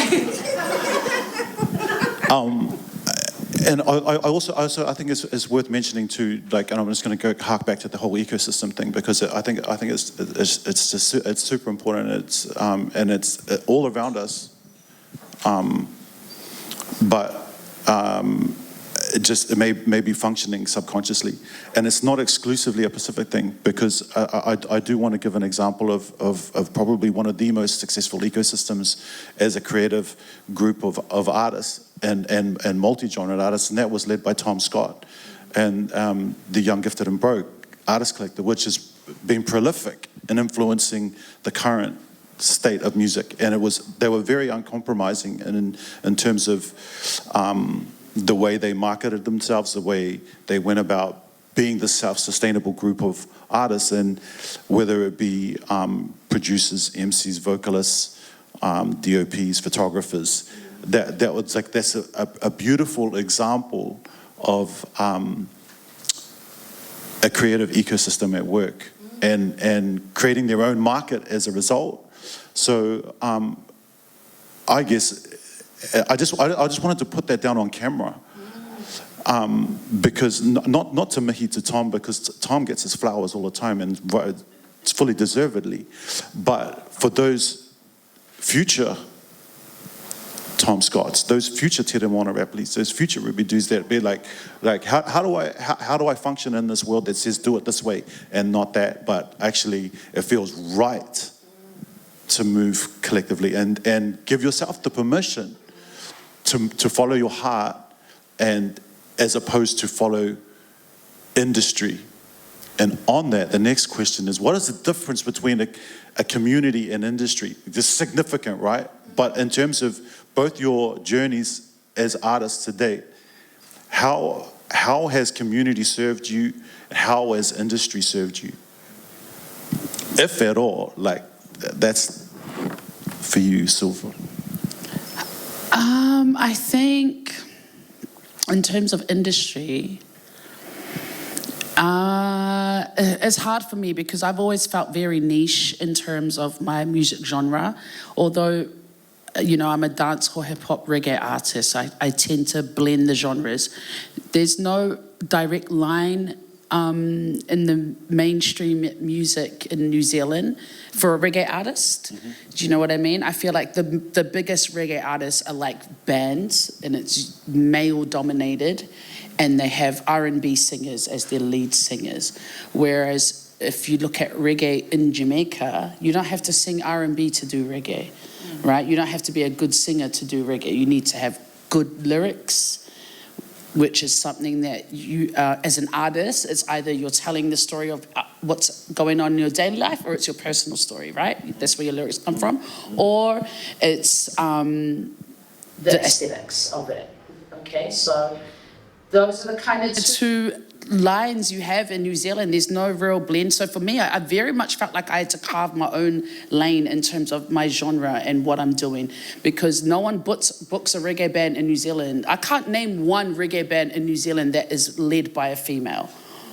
And I also think it's worth mentioning too, like, and I'm just going to go hark back to the whole ecosystem thing, because I think it's super important. It's all around us, but it may be functioning subconsciously, and it's not exclusively a Pacific thing, because I do want to give an example of probably one of the most successful ecosystems as a creative group of artists and multi-genre artists, and that was led by Tom Scott and the Young Gifted and Broke Artist Collective, which has been prolific in influencing the current state of music. And they were very uncompromising in terms of the way they marketed themselves, the way they went about being the self-sustainable group of artists, and whether it be producers, MCs, vocalists, DOPs, photographers, that was like, that's a beautiful example of a creative ecosystem at work, and creating their own market as a result. So I guess I just wanted to put that down on camera, because not to mihi to Tom, because Tom gets his flowers all the time, and it's fully deservedly, but for those future Tom Scotts, those future Teremoana Rapleys, those future Ruby Doos, that be like how do I function in this world that says do it this way and not that, but actually it feels right to move collectively, and give yourself the permission to follow your heart, and as opposed to follow industry. And on that, the next question is, what is the difference between a community and industry? It's significant, right? But in terms of both your journeys as artists to date, how has community served you? How has industry served you? If at all, like, that's for you, Silver. I think in terms of industry, it's hard for me because I've always felt very niche in terms of my music genre. Although, you know, I'm a dancehall, hip-hop, reggae artist, I tend to blend the genres. There's no direct line in the mainstream music in New Zealand for a reggae artist. Mm-hmm. Do you know what I mean? I feel like the biggest reggae artists are like bands, and it's male dominated, and they have R&B singers as their lead singers. Whereas if you look at reggae in Jamaica, you don't have to sing R&B to do reggae, right? You don't have to be a good singer to do reggae. You need to have good lyrics, which is something that you, as an artist, it's either you're telling the story of what's going on in your daily life, or it's your personal story, right? That's where your lyrics come from. Or it's the aesthetics of it, okay? So those are the kind of two lines you have in New Zealand. There's no real blend. So for me, I very much felt like I had to carve my own lane in terms of my genre and what I'm doing, because no one books a reggae band in New Zealand. I can't name one reggae band in New Zealand that is led by a female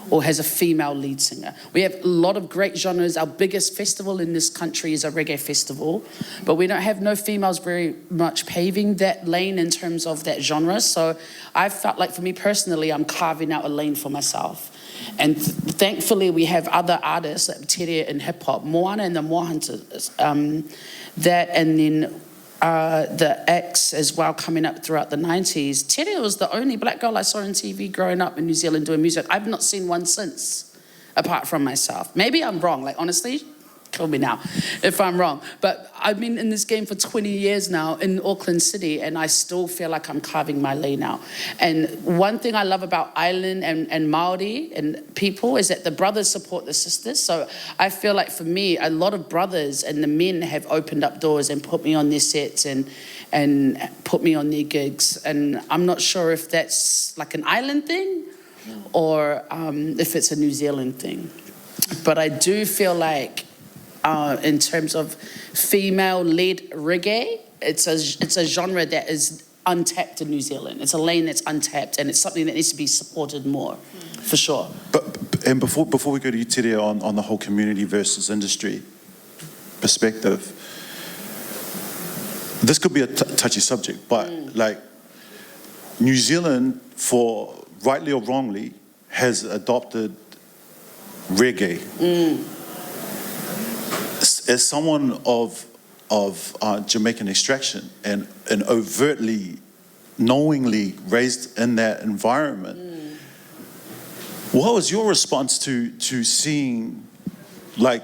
or has a female lead singer. We have a lot of great genres. Our biggest festival in this country is a reggae festival, but we don't have no females very much paving that lane in terms of that genre. So I felt like, for me personally, I'm carving out a lane for myself. And thankfully, we have other artists like Tere in hip-hop, Moana and the Moahunters, that, and then the X as well coming up throughout the 90s. Tere was the only black girl I saw on TV growing up in New Zealand doing music. I've not seen one since, apart from myself. Maybe I'm wrong, like honestly, kill me now if I'm wrong. But I've been in this game for 20 years now in Auckland City, and I still feel like I'm carving my lane now. And one thing I love about island and Māori and people is that the brothers support the sisters. So I feel like for me, a lot of brothers and the men have opened up doors and put me on their sets and put me on their gigs. And I'm not sure if that's like an island thing or if it's a New Zealand thing. But I do feel like in terms of female-led reggae, it's a genre that is untapped in New Zealand. It's a lane that's untapped, and it's something that needs to be supported more, for sure. And before we go to you, Tere, on the whole community versus industry perspective, this could be a touchy subject, but like New Zealand, for rightly or wrongly, has adopted reggae. As someone of Jamaican extraction and overtly, knowingly raised in that environment, what was your response to seeing, like,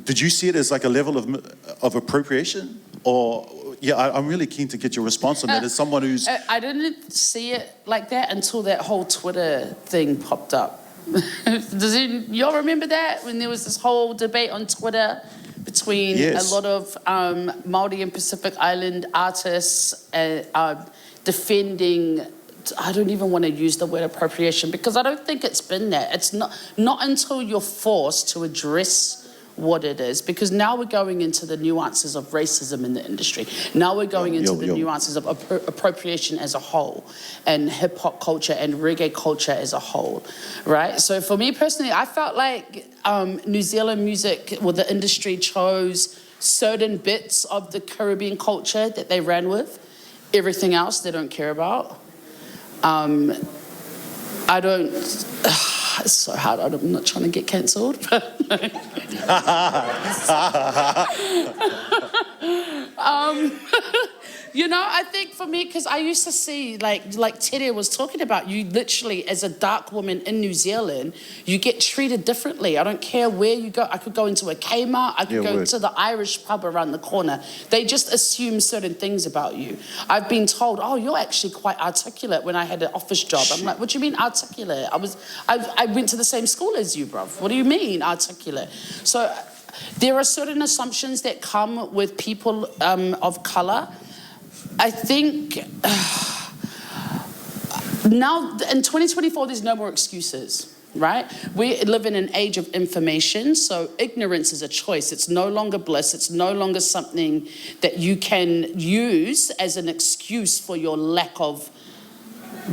did you see it as like a level of appropriation? Or, yeah, I'm really keen to get your response on that as someone who's... I didn't see it like that until that whole Twitter thing popped up. Y'all remember that? When there was this whole debate on Twitter between a lot of Māori and Pacific Island artists defending... I don't even want to use the word appropriation because I don't think it's been that. It's not until you're forced to address what it is, because now we're going into the nuances of racism in the industry. Now we're going into the nuances of appropriation as a whole, and hip-hop culture and reggae culture as a whole, right? So for me personally, I felt like New Zealand music, well, the industry chose certain bits of the Caribbean culture that they ran with. Everything else they don't care about. I don't... It's so hard. I'm not trying to get cancelled. You know, I think for me, because I used to see, like Tere was talking about, you literally, as a dark woman in New Zealand, you get treated differently. I don't care where you go. I could go into a Kmart. I could go to the Irish pub around the corner. They just assume certain things about you. I've been told, oh, you're actually quite articulate when I had an office job. I'm like, what do you mean articulate? I went to the same school as you, bruv. What do you mean articulate? So there are certain assumptions that come with people of colour. I think now in 2024, there's no more excuses, right? We live in an age of information, so ignorance is a choice. It's no longer bliss. It's no longer something that you can use as an excuse for your lack of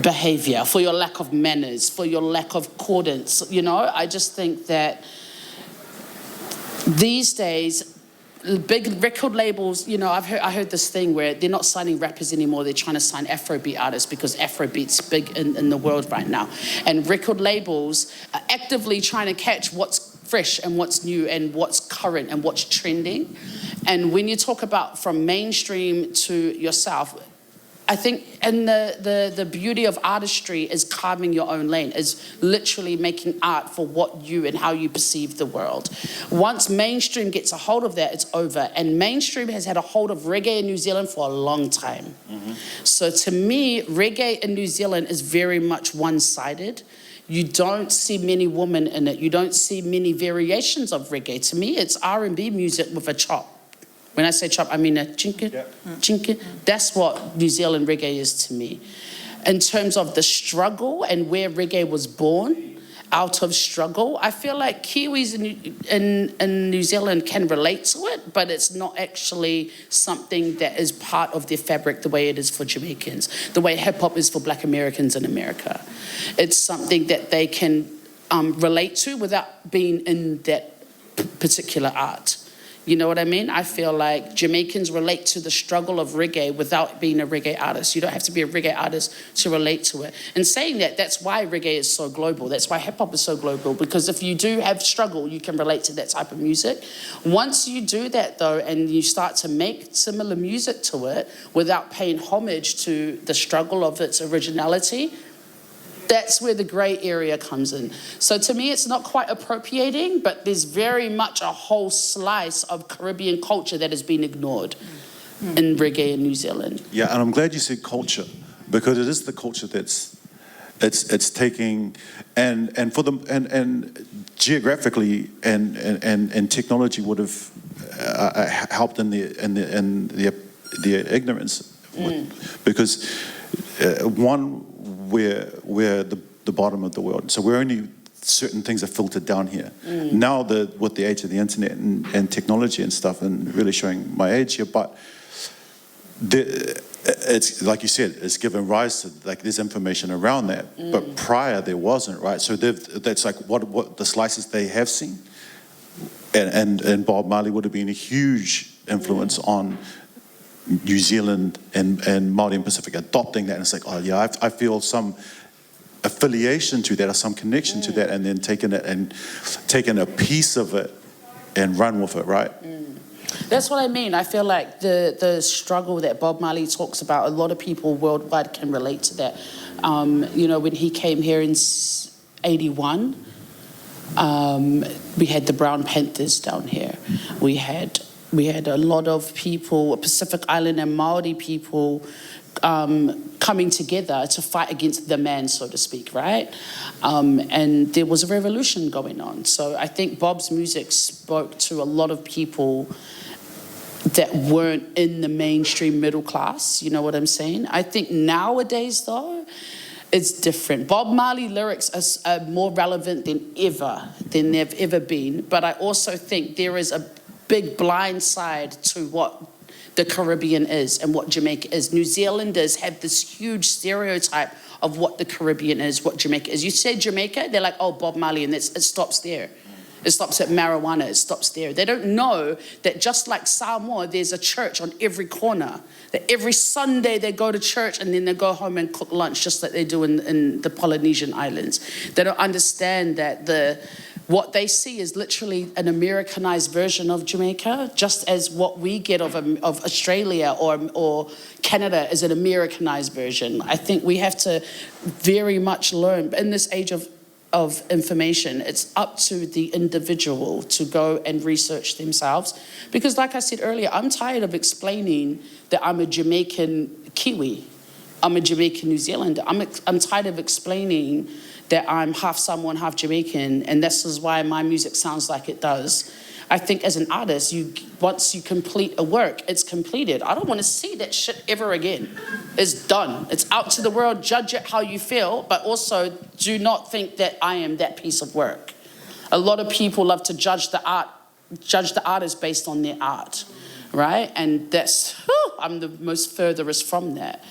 behavior, for your lack of manners, for your lack of accordance. You know, I just think that these days, big record labels, you know, I heard this thing where they're not signing rappers anymore. They're trying to sign Afrobeat artists because Afrobeat's big in the world right now. And record labels are actively trying to catch what's fresh and what's new and what's current and what's trending. And when you talk about from mainstream to yourself, I think, and the beauty of artistry is carving your own lane, is literally making art for what you and how you perceive the world. Once mainstream gets a hold of that, it's over. And mainstream has had a hold of reggae in New Zealand for a long time. So to me, reggae in New Zealand is very much one-sided. You don't see many women in it. You don't see many variations of reggae. To me, it's R&B music with a chop. When I say chop, I mean a chinkin, chinkin. That's what New Zealand reggae is to me. In terms of the struggle and where reggae was born, out of struggle, I feel like Kiwis in New Zealand can relate to it, but it's not actually something that is part of their fabric the way it is for Jamaicans, the way hip-hop is for Black Americans in America. It's something that they can relate to without being in that particular art. You know what I mean? I feel like Jamaicans relate to the struggle of reggae without being a reggae artist. You don't have to be a reggae artist to relate to it. And saying that, that's why reggae is so global. That's why hip-hop is so global. Because if you do have struggle, you can relate to that type of music. Once you do that, though, and you start to make similar music to it without paying homage to the struggle of its originality, That's where the grey area comes in. So to me, it's not quite appropriating, but there's very much a whole slice of Caribbean culture that has been ignored in reggae in New Zealand. Yeah, and I'm glad you said culture, because it is the culture that's it's taking and for them and geographically and technology would have helped in the ignorance, because one, we're the bottom of the world, so we're only certain things are filtered down here. Now with the age of the internet and technology and stuff, and really showing my age here, but it's like you said, it's given rise to, like, there's information around that, but prior there wasn't, right? So that's like what the slices they have seen, and Bob Marley would have been a huge influence on New Zealand and Māori and Pacific adopting that, and it's like, oh yeah, I feel some affiliation to that or some connection to that, and then taking it and taking a piece of it and run with it, right? That's what I mean. I feel like the struggle that Bob Marley talks about, a lot of people worldwide can relate to that. You know, when he came here in '81, we had the Brown Panthers down here. We had a lot of people, Pacific Island and Maori people, coming together to fight against the man, so to speak, right? And there was a revolution going on. So I think Bob's music spoke to a lot of people that weren't in the mainstream middle class, you know what I'm saying? I think nowadays, though, it's different. Bob Marley lyrics are more relevant than they've ever been. But I also think there is a big blind side to what the Caribbean is and what Jamaica is. New Zealanders have this huge stereotype of what the Caribbean is, what Jamaica is. You say Jamaica, they're like, oh, Bob Marley, and it stops there. It stops at marijuana, it stops there. They don't know that just like Samoa, there's a church on every corner. That every Sunday they go to church and then they go home and cook lunch, just like they do in the Polynesian islands. They don't understand that what they see is literally an Americanized version of Jamaica, just as what we get of Australia or Canada is an Americanized version. I think we have to very much learn in this age of information. It's up to the individual to go and research themselves. Because like I said earlier, I'm tired of explaining that I'm a Jamaican Kiwi. I'm a Jamaican New Zealander. I'm tired of explaining that I'm half Samoan, half Jamaican, and this is why my music sounds like it does. I think as an artist, once you complete a work, it's completed. I don't want to see that shit ever again. It's done. It's out to the world. Judge it how you feel, but also do not think that I am that piece of work. A lot of people love to judge the artist based on their art, right? And I'm the most furthest from that,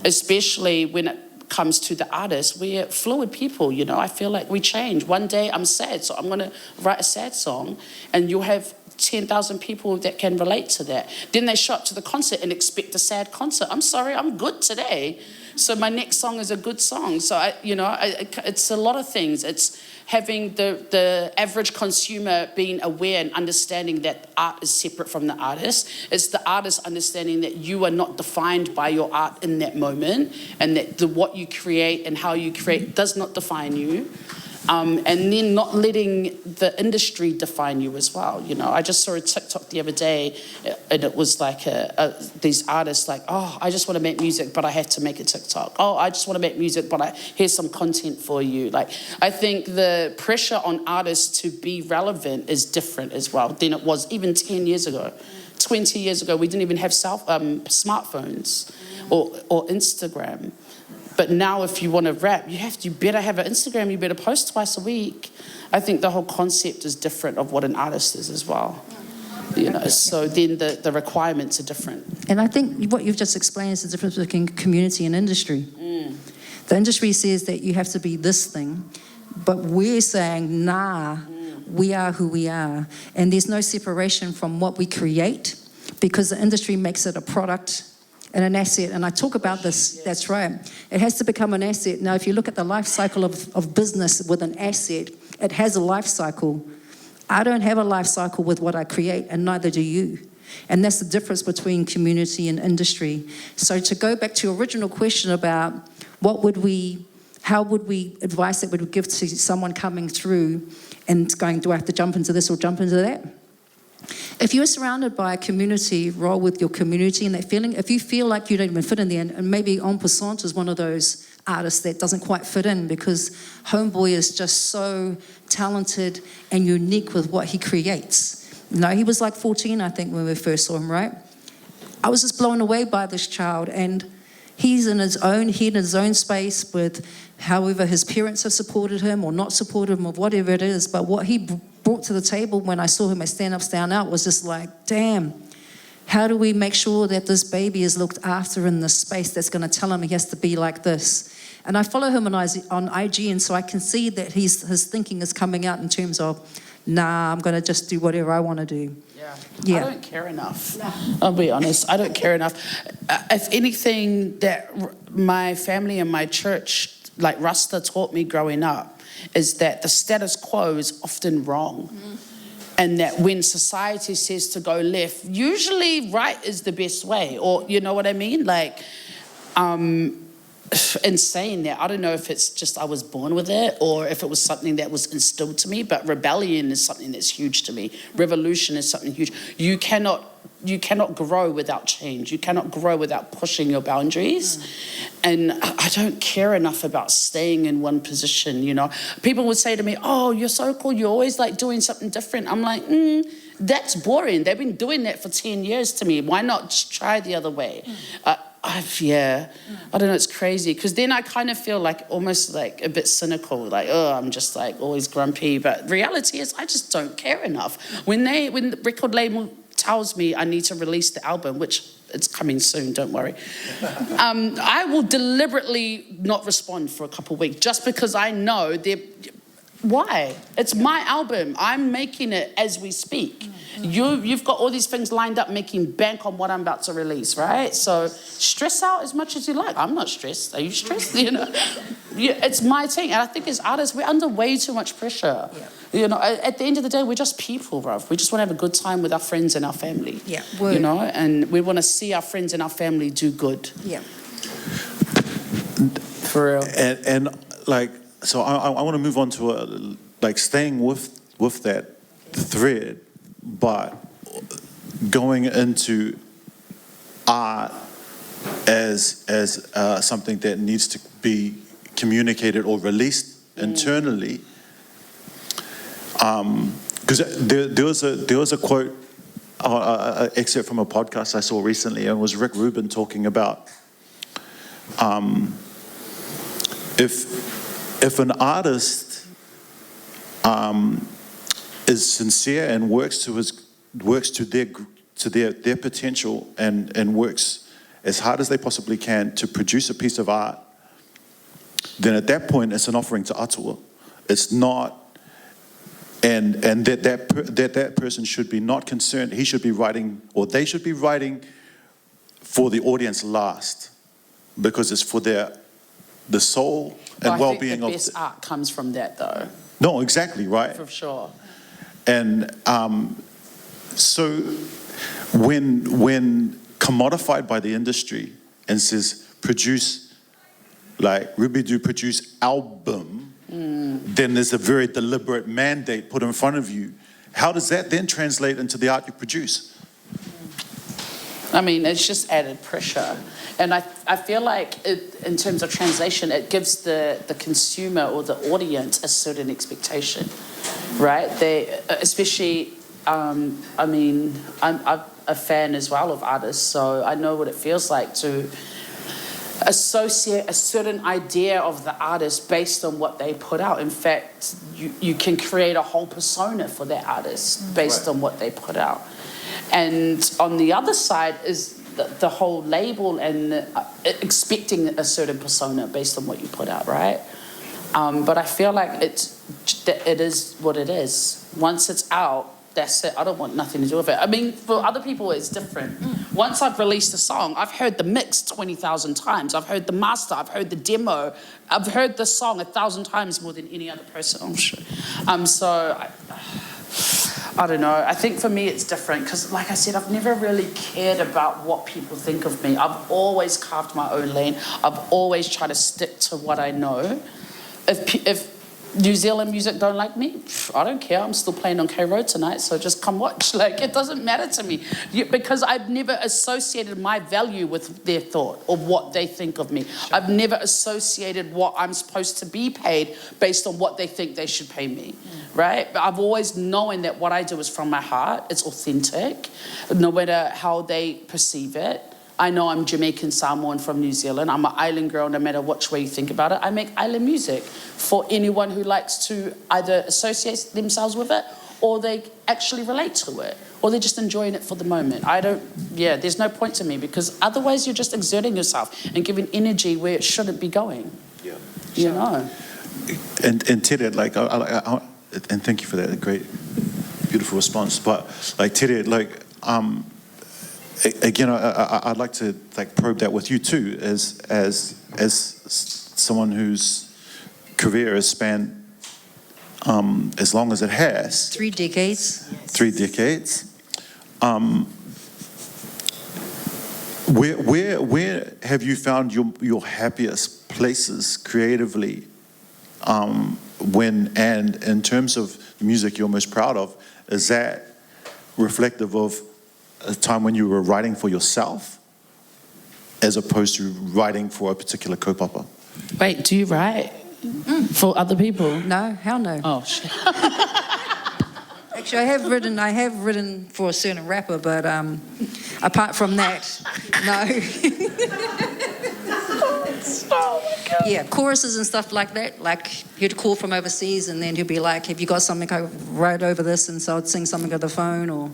especially when it comes to the artist. We're fluid people, you know. I feel like we change. One day I'm sad, so I'm going to write a sad song, and you'll have 10,000 people that can relate to that. Then they show up to the concert and expect a sad concert. I'm sorry, I'm good today, so my next song is a good song. So it's a lot of things. It's having the average consumer being aware and understanding that art is separate from the artist. It's the artist understanding that you are not defined by your art in that moment, and that what you create and how you create does not define you. And then not letting the industry define you as well. You know, I just saw a TikTok the other day, and it was like these artists like, oh, I just want to make music, but I have to make a TikTok. Oh, I just want to make music, but here's some content for you. Like, I think the pressure on artists to be relevant is different as well than it was even 10 years ago. 20 years ago, we didn't even have smartphones or Instagram. But now if you want to rap, you better have an Instagram, you better post twice a week. I think the whole concept is different of what an artist is as well. You know, so then the requirements are different. And I think what you've just explained is the difference between community and industry. The industry says that you have to be this thing, but we're saying, nah, we are who we are. And there's no separation from what we create, because the industry makes it a product and an asset. And I talk about this, that's right. It has to become an asset. Now, if you look at the life cycle of business with an asset, it has a life cycle. I don't have a life cycle with what I create, and neither do you. And that's the difference between community and industry. So to go back to your original question about advice that we would give to someone coming through and going, do I have to jump into this or jump into that? If you're surrounded by a community, roll with your community and that feeling. If you feel like you don't even fit in there, and maybe En Passant is one of those artists that doesn't quite fit in because Homeboy is just so talented and unique with what he creates. You know, he was like 14, I think, when we first saw him, right? I was just blown away by this child, and he's in his own head, in his own space with however his parents have supported him or not supported him or whatever it is. But what he brought to the table when I saw him at Stand Up, Stand Out was just like, damn, how do we make sure that this baby is looked after in this space that's going to tell him he has to be like this? And I follow him on IG, and so I can see that his thinking is coming out in terms of, nah, I'm going to just do whatever I want to do. Yeah. I don't care enough. No. I'll be honest, I don't care enough. If anything that my family and my church, like Rasta, taught me growing up, is that the status quo is often wrong. And that when society says to go left, usually right is the best way. Or, you know what I mean? Like, in saying that, I don't know if it's just I was born with it or if it was something that was instilled to me, but rebellion is something that's huge to me. Revolution is something huge. You cannot grow without change. You cannot grow without pushing your boundaries. And I don't care enough about staying in one position, you know. People would say to me, oh, you're so cool, you're always like doing something different. I'm like, that's boring. They've been doing that for 10 years to me. Why not just try the other way? I don't know, it's crazy. Because then I kind of feel like almost like a bit cynical, like, oh, I'm just like always grumpy. But reality is I just don't care enough. When the record label tells me I need to release the album, which it's coming soon, don't worry, I will deliberately not respond for a couple of weeks just because I know why? It's my album. I'm making it as we speak. You've got all these things lined up making bank on what I'm about to release, right? So stress out as much as you like. I'm not stressed. Are you stressed? You know, it's my thing. And I think as artists, we're under way too much pressure. Yeah. You know, at the end of the day, we're just people, bruv. We just want to have a good time with our friends and our family. Yeah. Word. You know, and we want to see our friends and our family do good. Yeah. For real. And like, so I want to move on to like staying with that thread, but going into art as something that needs to be communicated or released internally. Because there was a quote, an excerpt from a podcast I saw recently, and it was Rick Rubin talking about if an artist is sincere and works to their potential and works as hard as they possibly can to produce a piece of art, then at that point it's an offering to Atua. It's not, and that person should be not concerned. He should be writing, or they should be writing for the audience last, because it's for the soul and well-being of the best art comes from that, though. No, exactly, right? For sure. And so when commodified by the industry and says produce, like Ruby do produce album, then there's a very deliberate mandate put in front of you. How does that then translate into the art you produce? I mean, it's just added pressure. And I feel like in terms of translation, it gives the consumer or the audience a certain expectation, right? They, especially, I mean, I'm a fan as well of artists, so I know what it feels like to associate a certain idea of the artist based on what they put out. In fact, you can create a whole persona for that artist based on what they put out. And on the other side is the whole label and expecting a certain persona based on what you put out, right? But I feel like it is what it is. Once it's out, that's it. I don't want nothing to do with it. I mean, for other people, it's different. Once I've released a song, I've heard the mix 20,000 times. I've heard the master. I've heard the demo. I've heard the song 1,000 times more than any other person, I'm sure. So I don't know. I think for me it's different because, like I said, I've never really cared about what people think of me. I've always carved my own lane. I've always tried to stick to what I know. If New Zealand music don't like me, I don't care. I'm still playing on K Road tonight, so just come watch. Like, it doesn't matter to me because I've never associated my value with their thought or what they think of me. Sure. I've never associated what I'm supposed to be paid based on what they think they should pay me, right? But I've always known that what I do is from my heart. It's authentic, no matter how they perceive it. I know I'm Jamaican Samoan from New Zealand. I'm an island girl, no matter which way you think about it. I make island music for anyone who likes to either associate themselves with it or they actually relate to it or they're just enjoying it for the moment. There's no point to me because otherwise you're just exerting yourself and giving energy where it shouldn't be going. Yeah. You know. And Tere, like, and thank you for that great, beautiful response. But like Tere, like, again, I'd like to like probe that with you too, as someone whose career has spanned as long as it has. 3 decades. 3 decades. Where have you found your happiest places creatively? When and in terms of music you're most proud of, is that reflective of a time when you were writing for yourself as opposed to writing for a particular kaupapa? Wait, do you write for other people? No, hell no. Oh, shit. Actually, I have written for a certain rapper, but apart from that, no. Yeah, choruses and stuff like that. Like, he'd call from overseas and then he'd be like, have you got something I wrote over this? And so I'd sing something on the phone or...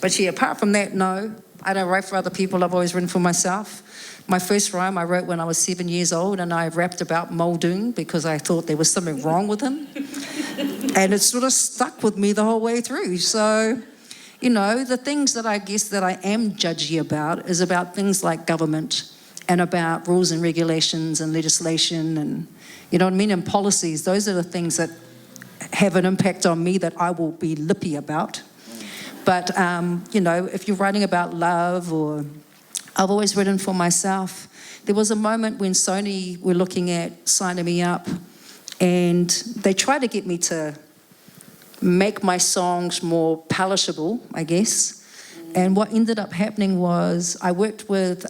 But yeah, apart from that, no. I don't write for other people. I've always written for myself. My first rhyme I wrote when I was 7 years old, and I rapped about Muldoon because I thought there was something wrong with him. And it sort of stuck with me the whole way through. So, you know, the things that I guess that I am judgy about is about things like government and about rules and regulations and legislation and, you know what I mean, and policies. Those are the things that have an impact on me that I will be lippy about. But, you know, if you're writing about love or... I've always written for myself. There was a moment when Sony were looking at signing me up and they tried to get me to make my songs more palatable, I guess. And what ended up happening was I worked with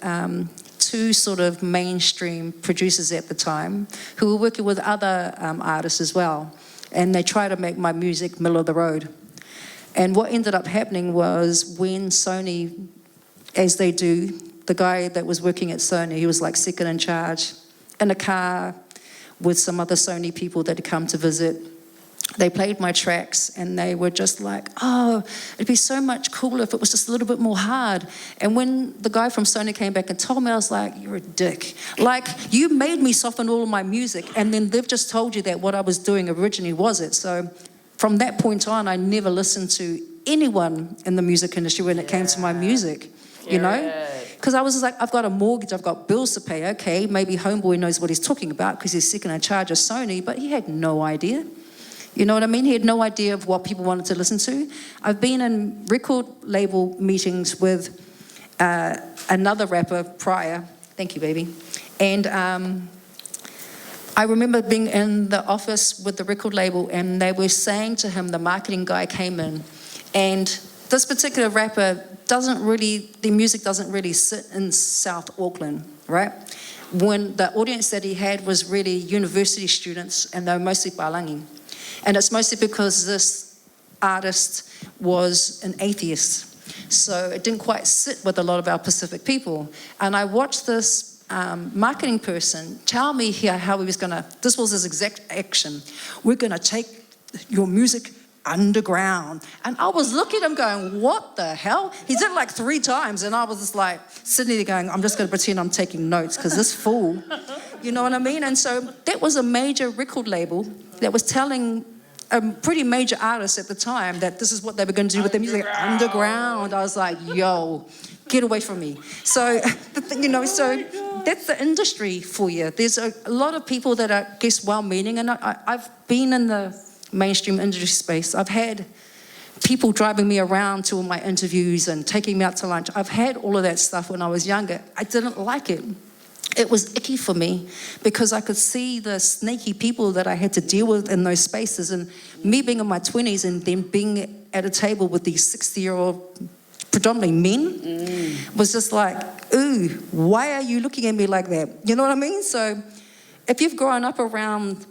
2 sort of mainstream producers at the time who were working with other artists as well. And they tried to make my music middle of the road. And what ended up happening was when Sony, as they do, the guy that was working at Sony, he was like second in charge, in a car with some other Sony people that had come to visit. They played my tracks and they were just like, oh, it'd be so much cooler if it was just a little bit more hard. And when the guy from Sony came back and told me, I was like, you're a dick. Like, you made me soften all of my music and then they've just told you that what I was doing originally was it. So from that point on, I never listened to anyone in the music industry when it came to my music, you know? Because I was just like, I've got a mortgage, I've got bills to pay. Okay, maybe Homeboy knows what he's talking about because he's second in charge of Sony, but he had no idea. You know what I mean? He had no idea of what people wanted to listen to. I've been in record label meetings with another rapper prior. Thank you, baby. And I remember being in the office with the record label and they were saying to him, the marketing guy came in, and this particular rapper their music doesn't really sit in South Auckland, right? When the audience that he had was really university students and they were mostly Palangi. And it's mostly because this artist was an atheist. So it didn't quite sit with a lot of our Pacific people. And I watched this marketing person tell me here how he was gonna, this was his exact action, we're gonna take your music underground. And I was looking at him going, what the hell? He did it like 3 times and I was just like sitting there going, I'm just going to pretend I'm taking notes because this fool, you know what I mean? And so that was a major record label that was telling a pretty major artist at the time that this is what they were going to do with their music, underground. I was like, yo, get away from me. So, you know, so that's the industry for you. There's a lot of people that are, I guess, well-meaning, and I've been in the mainstream industry space. I've had people driving me around to all my interviews and taking me out to lunch. I've had all of that stuff when I was younger. I didn't like it. It was icky for me because I could see the snaky people that I had to deal with in those spaces, and me being in my 20s and then being at a table with these 60-year-old predominantly men was just like, ooh, why are you looking at me like that? You know what I mean? So if you've grown up around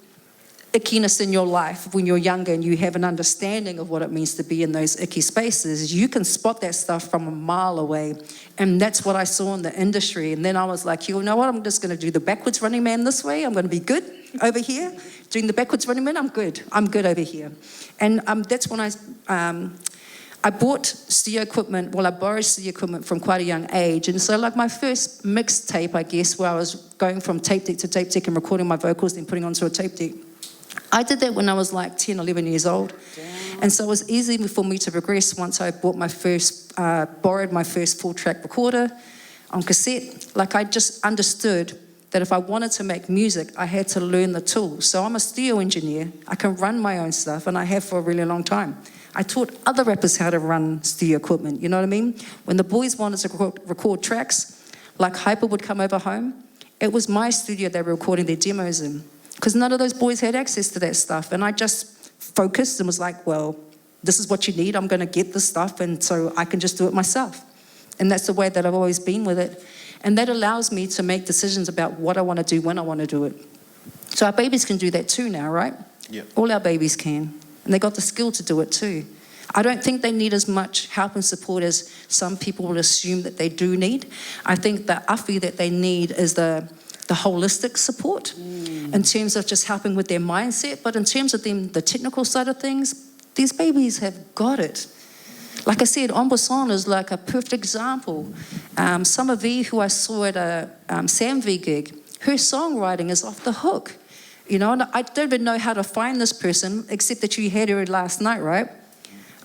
ickiness in your life when you're younger and you have an understanding of what it means to be in those icky spaces, you can spot that stuff from a mile away. And that's what I saw in the industry. And then I was like, you know what, I'm just going to do the backwards running man this way. I'm going to be good over here. Doing the backwards running man, I'm good. I'm good over here. And that's when I bought studio equipment. Well, I borrowed studio equipment from quite a young age. And so like my first mixtape, I guess, where I was going from tape deck to tape deck and recording my vocals, then putting onto a tape deck, I did that when I was like 10, 11 years old. Damn. And so it was easy for me to progress once I bought my first, borrowed my first full track recorder on cassette. Like I just understood that if I wanted to make music, I had to learn the tools. So I'm a studio engineer. I can run my own stuff, and I have for a really long time. I taught other rappers how to run studio equipment, you know what I mean? When the boys wanted to record tracks, like Hyper would come over home, it was my studio they were recording their demos in. Because none of those boys had access to that stuff. And I just focused and was like, well, this is what you need. I'm going to get this stuff, and so I can just do it myself. And that's the way that I've always been with it. And that allows me to make decisions about what I want to do, when I want to do it. So our babies can do that too now, right? Yeah. All our babies can. And they got the skill to do it too. I don't think they need as much help and support as some people will assume that they do need. I think the awhi that they need is the holistic support in terms of just helping with their mindset, but in terms of them, the technical side of things, these babies have got it. Like I said, Bassline is like a perfect example. Summer V, who I saw at a Sam V gig, her songwriting is off the hook. You know, and I don't even know how to find this person, except that you had her last night, right?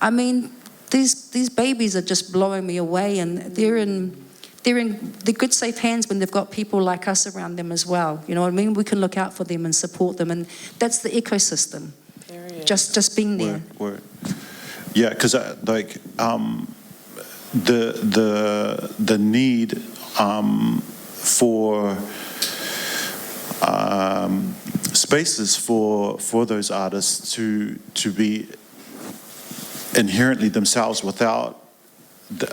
I mean, these babies are just blowing me away, and they're in the good, safe hands when they've got people like us around them as well. You know what I mean? We can look out for them and support them, and that's the ecosystem. Just being there. Word. Yeah, because like the need for spaces for those artists to be inherently themselves without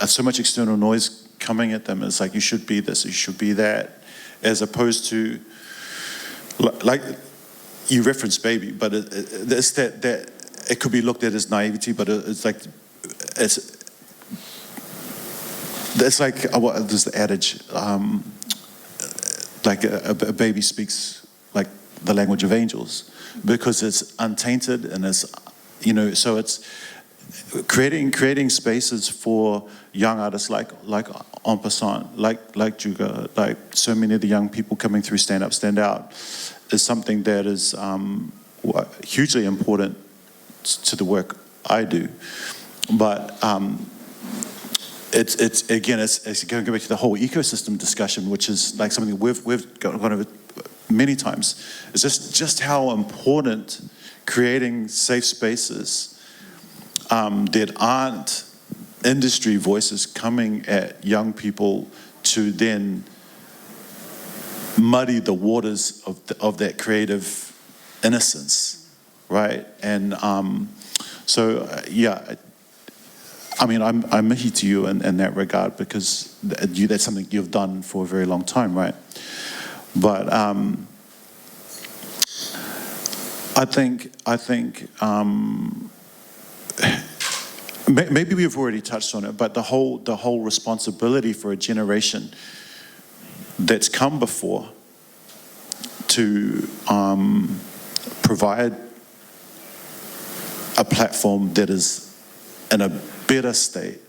so much external noise coming at them. It's like, you should be this, you should be that, as opposed to, like you referenced baby, but it's that it could be looked at as naivety, but it's like, it's like, there's the adage, like a baby speaks like the language of angels, because it's untainted, and it's, you know, so it's creating spaces for young artists like Bassline, like Juga, like so many of the young people coming through Stand Up, Stand Out, is something that is hugely important to the work I do. But it's again, it's going back to the whole ecosystem discussion, which is like something we've gone over many times. It's just how important creating safe spaces that aren't industry voices coming at young people to then muddy the waters of that creative innocence, right? And yeah, I mean, I'm mihi to you in that regard, because that's something you've done for a very long time, right? But I think maybe we've already touched on it, but the whole responsibility for a generation that's come before to provide a platform that is in a better state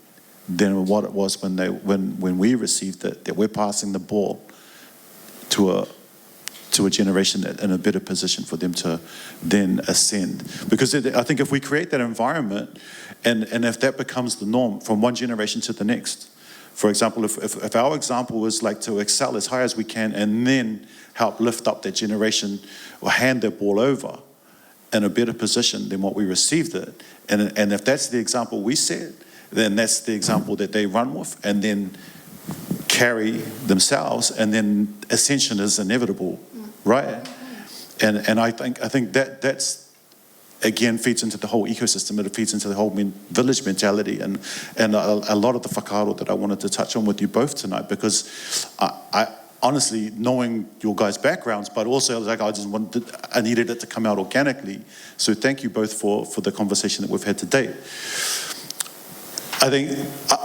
than what it was when we received it, that we're passing the ball to a generation in a better position for them to then ascend. Because I think if we create that environment, and if that becomes the norm from one generation to the next, for example, if our example is like to excel as high as we can and then help lift up that generation or hand that ball over, in a better position than what we received it. And if that's the example we set, then that's the example that they run with and then carry themselves, and then ascension is inevitable, right? And I think that's, again, feeds into the whole ecosystem. It feeds into the whole village mentality and a lot of the whakaaro that I wanted to touch on with you both tonight, because I honestly, knowing your guys' backgrounds, but also like I needed it to come out organically. So thank you both for the conversation that we've had today. I think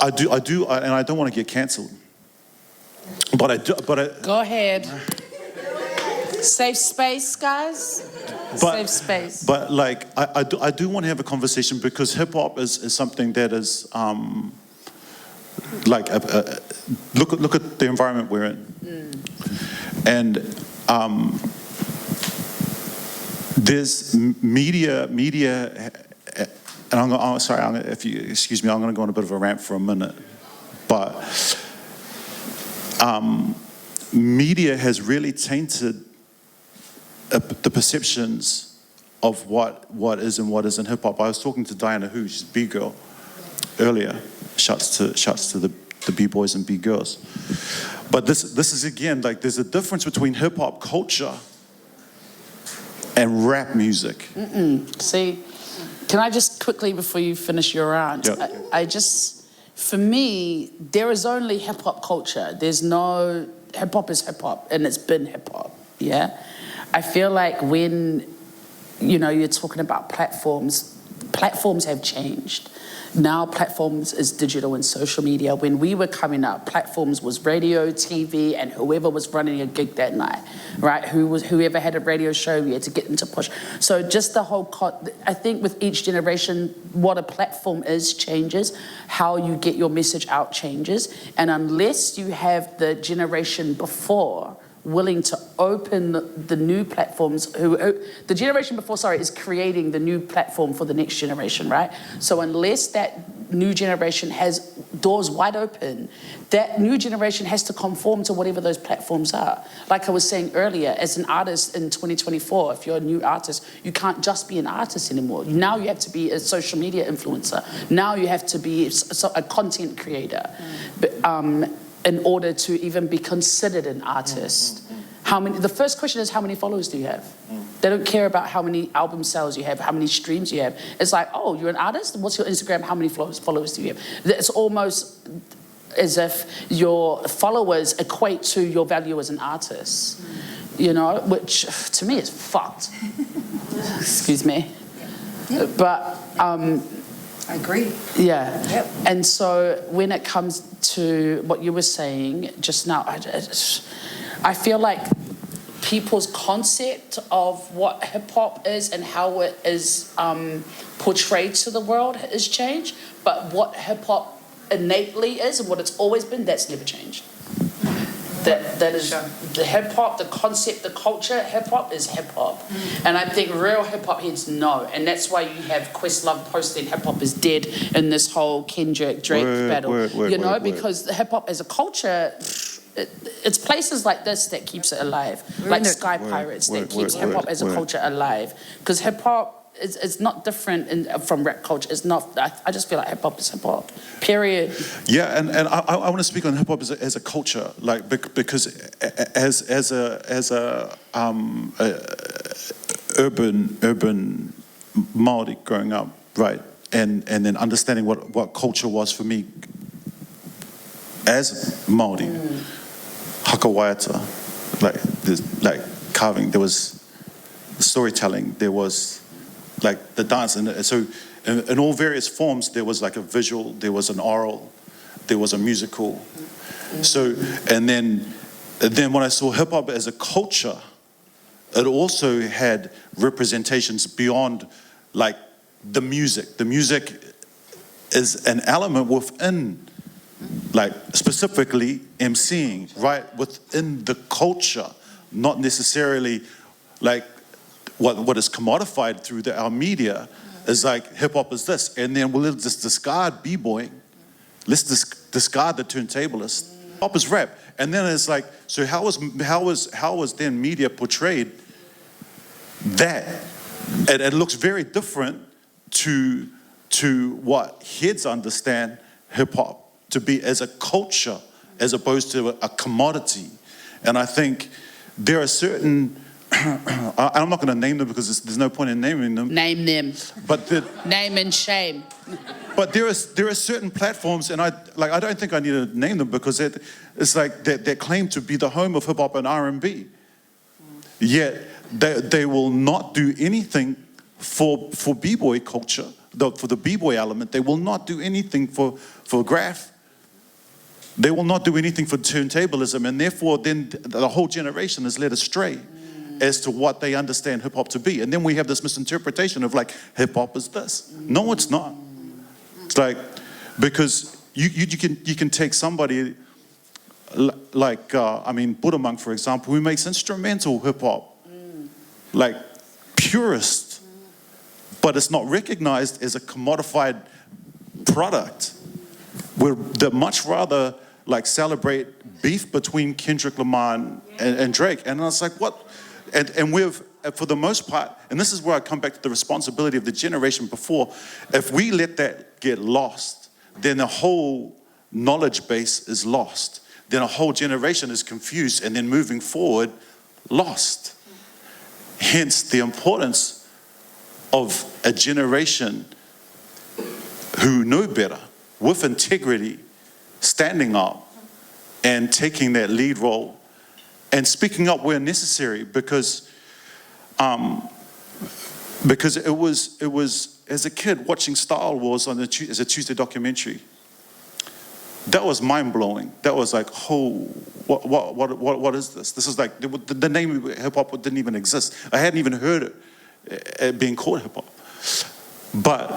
I do, and I don't want to get cancelled, but I do. Go ahead. Safe space, guys. Safe space. But like I do want to have a conversation, because hip hop is something that is like look at the environment we're in, and there's media, and I'm sorry, if you excuse me, I'm going to go on a bit of a rant for a minute, but media has really tainted the perceptions of what is and what isn't hip hop. I was talking to Diana Hu, she's B girl, earlier. Shouts to the B-boys and B-girls. But this is, again, like, there's a difference between hip-hop culture and rap music. See, can I just quickly, before you finish your rant, Yeah. I just, for me, there is only hip-hop culture. There's no, hip-hop is hip-hop, and it's been hip-hop, yeah? I feel like when, you're talking about platforms have changed. Now platforms is digital and social media. When we were coming up, platforms was radio, TV, and whoever was running a gig that night, right? Whoever had a radio show, we had to get them to push. So just the whole, I think with each generation, what a platform is changes, how you get your message out changes, and unless you have the generation before willing to open the new platforms, the generation before, is creating the new platform for the next generation, right? So unless that new generation has doors wide open, that new generation has to conform to whatever those platforms are. Like I was saying earlier, as an artist in 2024, if you're a new artist, you can't just be an artist anymore. Now you have to be a social media influencer. Now you have to be a content creator. In order to even be considered an artist. The first question is, how many followers do you have? They don't care about how many album sales you have, how many streams you have. It's like, oh, you're an artist? What's your Instagram? How many followers do you have? It's almost as if your followers equate to your value as an artist, which to me is fucked. Excuse me. Yeah. But, I agree. yeah. Yep. And so when it comes to what you were saying just now, I feel like people's concept of what hip-hop is and how it is portrayed to the world has changed, but what hip-hop innately is and what it's always been, that's never changed. That is the hip-hop, the concept, the culture. Hip-hop is hip-hop. And I think real hip-hop heads know. And that's why you have Questlove posting hip-hop is dead in this whole Kendrick Drake battle. Because hip-hop as a culture, it's places like this that keeps it alive. Like Sky Pirates that keeps hip-hop as a culture alive. Because hip-hop, it's not different from rap culture. It's not. I just feel like hip hop is hip hop. Period. Yeah, and I want to speak on hip hop as a culture, like because as a urban Māori growing up, right, and then understanding what culture was for me as Māori, hakawaiata, like carving. There was storytelling. There was like the dance, and so in all various forms, there was like a visual, there was an oral, there was a musical. So, and then when I saw hip hop as a culture, it also had representations beyond like the music. The music is an element within, like specifically emceeing, right, within the culture, not necessarily like what is commodified through our media is like hip-hop is this, and then we'll just discard b-boying, let's discard the turntablist. Hip-hop is rap, and then it's like, so how was then media portrayed that And it looks very different to what heads understand hip-hop to be as a culture, as opposed to a commodity. And I think there are certain, I'm not going to name them because there's no point in naming them. Name them. But Name and shame. But there are certain platforms, and I don't think I need to name them because it's like they claim to be the home of hip hop and R&B. Yet they will not do anything for b-boy culture, for the b-boy element. They will not do anything for graph. They will not do anything for turntablism, and therefore then the whole generation is led astray as to what they understand hip hop to be. And then we have this misinterpretation of like hip hop is this. No, it's not. It's like, because you can take somebody like Buddha Monk, for example, who makes instrumental hip hop, like purist, but it's not recognized as a commodified product. They'd much rather like celebrate beef between Kendrick Lamar and Drake. And I was like, what? And we've, for the most part, and this is where I come back to the responsibility of the generation before, if we let that get lost, then the whole knowledge base is lost. Then a whole generation is confused, and then moving forward, lost. Hence the importance of a generation who know better, with integrity, standing up and taking that lead role and speaking up where necessary, because it was as a kid watching Star Wars as a Tuesday documentary. That was mind blowing. That was like, oh, what is this? This is like the name of hip hop didn't even exist. I hadn't even heard it being called hip hop. But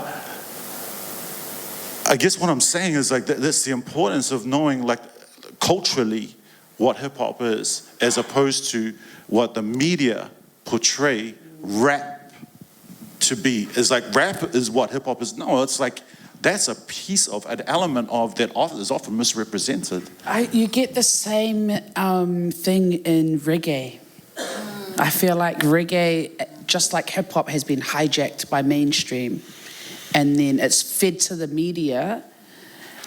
I guess what I'm saying is like that's the importance of knowing like culturally what hip hop is, as opposed to what the media portray rap to be. Is like rap is what hip hop is. No, it's like that's a piece of an element of that is often misrepresented. You get the same thing in reggae. I feel like reggae, just like hip hop, has been hijacked by mainstream, and then it's fed to the media,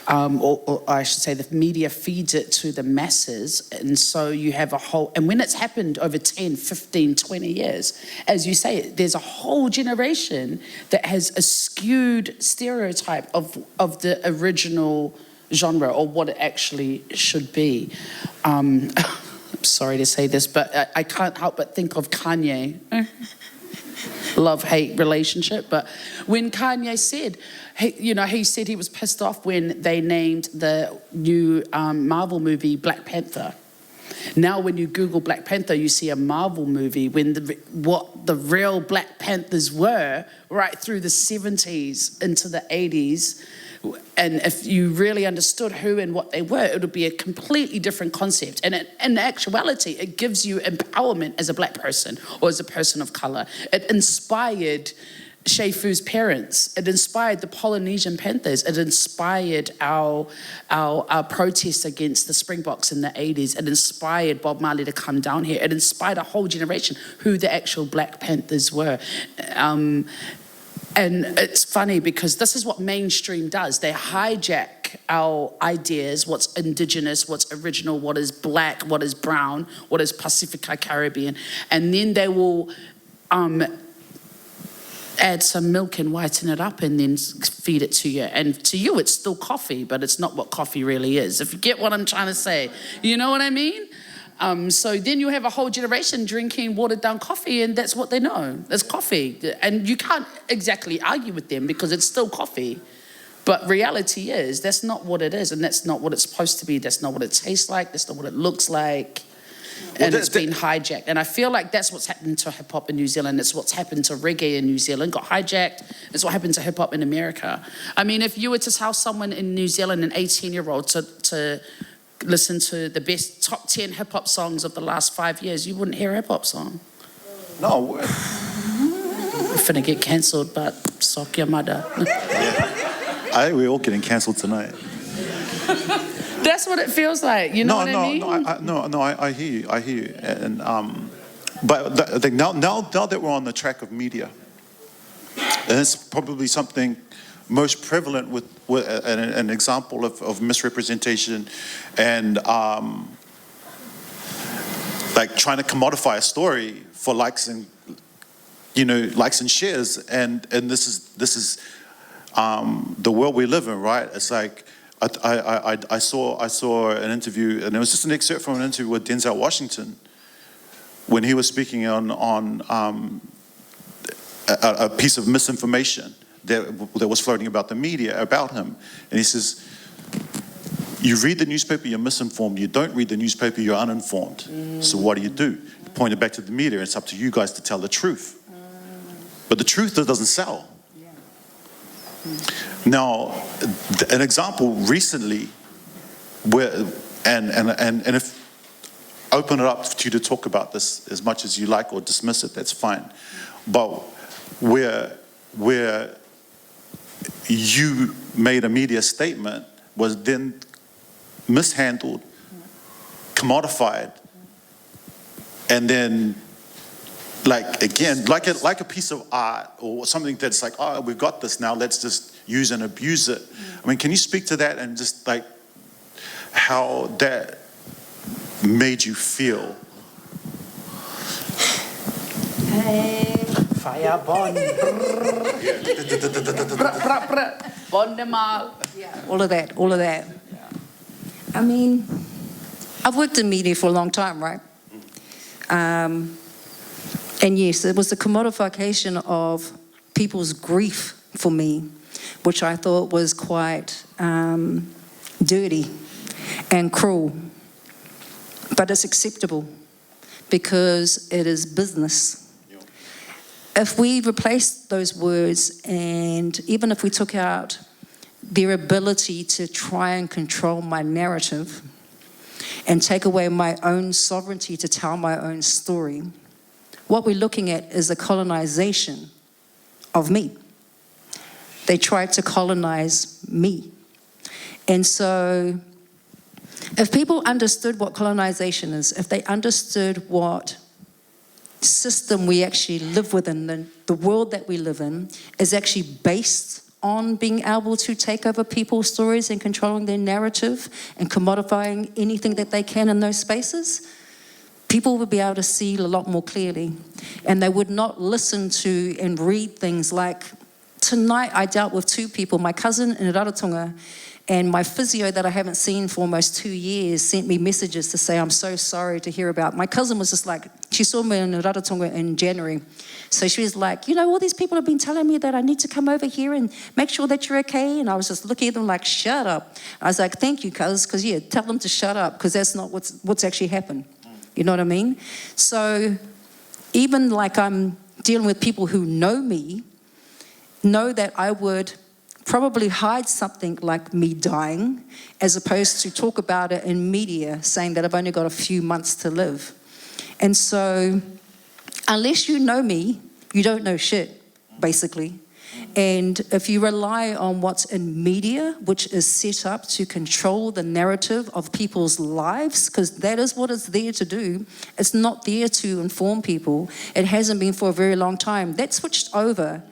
or I should say the media feeds it to the masses, and so you have a whole, and when it's happened over 10, 15, 20 years, as you say, there's a whole generation that has a skewed stereotype of the original genre, or what it actually should be. I'm sorry to say this, but I can't help but think of Kanye. Love-hate relationship, but when Kanye said, he said he was pissed off when they named the new Marvel movie Black Panther. Now when you Google Black Panther, you see a Marvel movie when what the real Black Panthers were right through the 70s into the 80s. And if you really understood who and what they were, it would be a completely different concept. And in actuality, it gives you empowerment as a black person or as a person of color. It inspired Shefu's parents. It inspired the Polynesian Panthers. It inspired our protests against the Springboks in the 80s. It inspired Bob Marley to come down here. It inspired a whole generation who the actual Black Panthers were. And it's funny because this is what mainstream does. They hijack our ideas, what's indigenous, what's original, what is black, what is brown, what is Pacifica Caribbean, and then they will add some milk and whiten it up and then feed it to you. And to you, it's still coffee, but it's not what coffee really is. If you get what I'm trying to say, you know what I mean? So then you have a whole generation drinking watered down coffee, and that's what they know. It's coffee. And you can't exactly argue with them because it's still coffee. But reality is, that's not what it is, and that's not what it's supposed to be. That's not what it tastes like. That's not what it looks like. And it's been hijacked. And I feel like that's what's happened to hip-hop in New Zealand. It's what's happened to reggae in New Zealand. Got hijacked. It's what happened to hip-hop in America. I mean, if you were to tell someone in New Zealand, an 18-year-old, to listen to the best top 10 hip-hop songs of the last 5 years, you wouldn't hear a hip-hop song. No. We're finna get cancelled, but sock your mother. We're all getting cancelled tonight. That's what it feels like, you know what I mean? I hear you, And, but I think now that we're on the track of media, And it's probably something most prevalent with an example of misrepresentation and like trying to commodify a story for likes and likes and shares, and this is the world we live in, right? It's like I saw an interview, and it was just an excerpt from an interview with Denzel Washington when he was speaking on a piece of misinformation that was floating about the media about him, and he says, "You read the newspaper, you're misinformed. You don't read the newspaper, you're uninformed. So what do? You point it back to the media. It's up to you guys to tell the truth. But the truth doesn't sell." Now, an example recently, where and if open it up to you to talk about this as much as you like or dismiss it, that's fine. But where you made a media statement was then mishandled, commodified, and then like a piece of art or something that's like, oh, we've got this now, let's just use and abuse it. I mean, can you speak to that and just like how that made you feel? Hey, fire bond. Bond them out. Yeah, all of that. I mean, I've worked in media for a long time, right? And yes, it was the commodification of people's grief for me, which I thought was quite dirty and cruel. But it's acceptable because it is business. If we replaced those words, and even if we took out their ability to try and control my narrative and take away my own sovereignty to tell my own story, what we're looking at is a colonization of me. They tried to colonize me. And so if people understood what colonization is, if they understood what system we actually live within, the world that we live in is actually based on being able to take over people's stories and controlling their narrative and commodifying anything that they can in those spaces, people would be able to see a lot more clearly. And they would not listen to and read things like, tonight I dealt with two people, my cousin in Rarotonga, and my physio that I haven't seen for almost 2 years sent me messages to say, I'm so sorry to hear about. My cousin was just like, she saw me in Rarotonga in January. So she was like, all these people have been telling me that I need to come over here and make sure that you're okay. And I was just looking at them like, shut up. I was like, thank you, cuz, because tell them to shut up, because that's not what's actually happened. You know what I mean? So even like I'm dealing with people who know me, know that I would probably hide something like me dying as opposed to talk about it in media saying that I've only got a few months to live. And so unless you know me, you don't know shit, basically. And if you rely on what's in media, which is set up to control the narrative of people's lives, because that is what it's there to do, it's not there to inform people. It hasn't been for a very long time. That switched over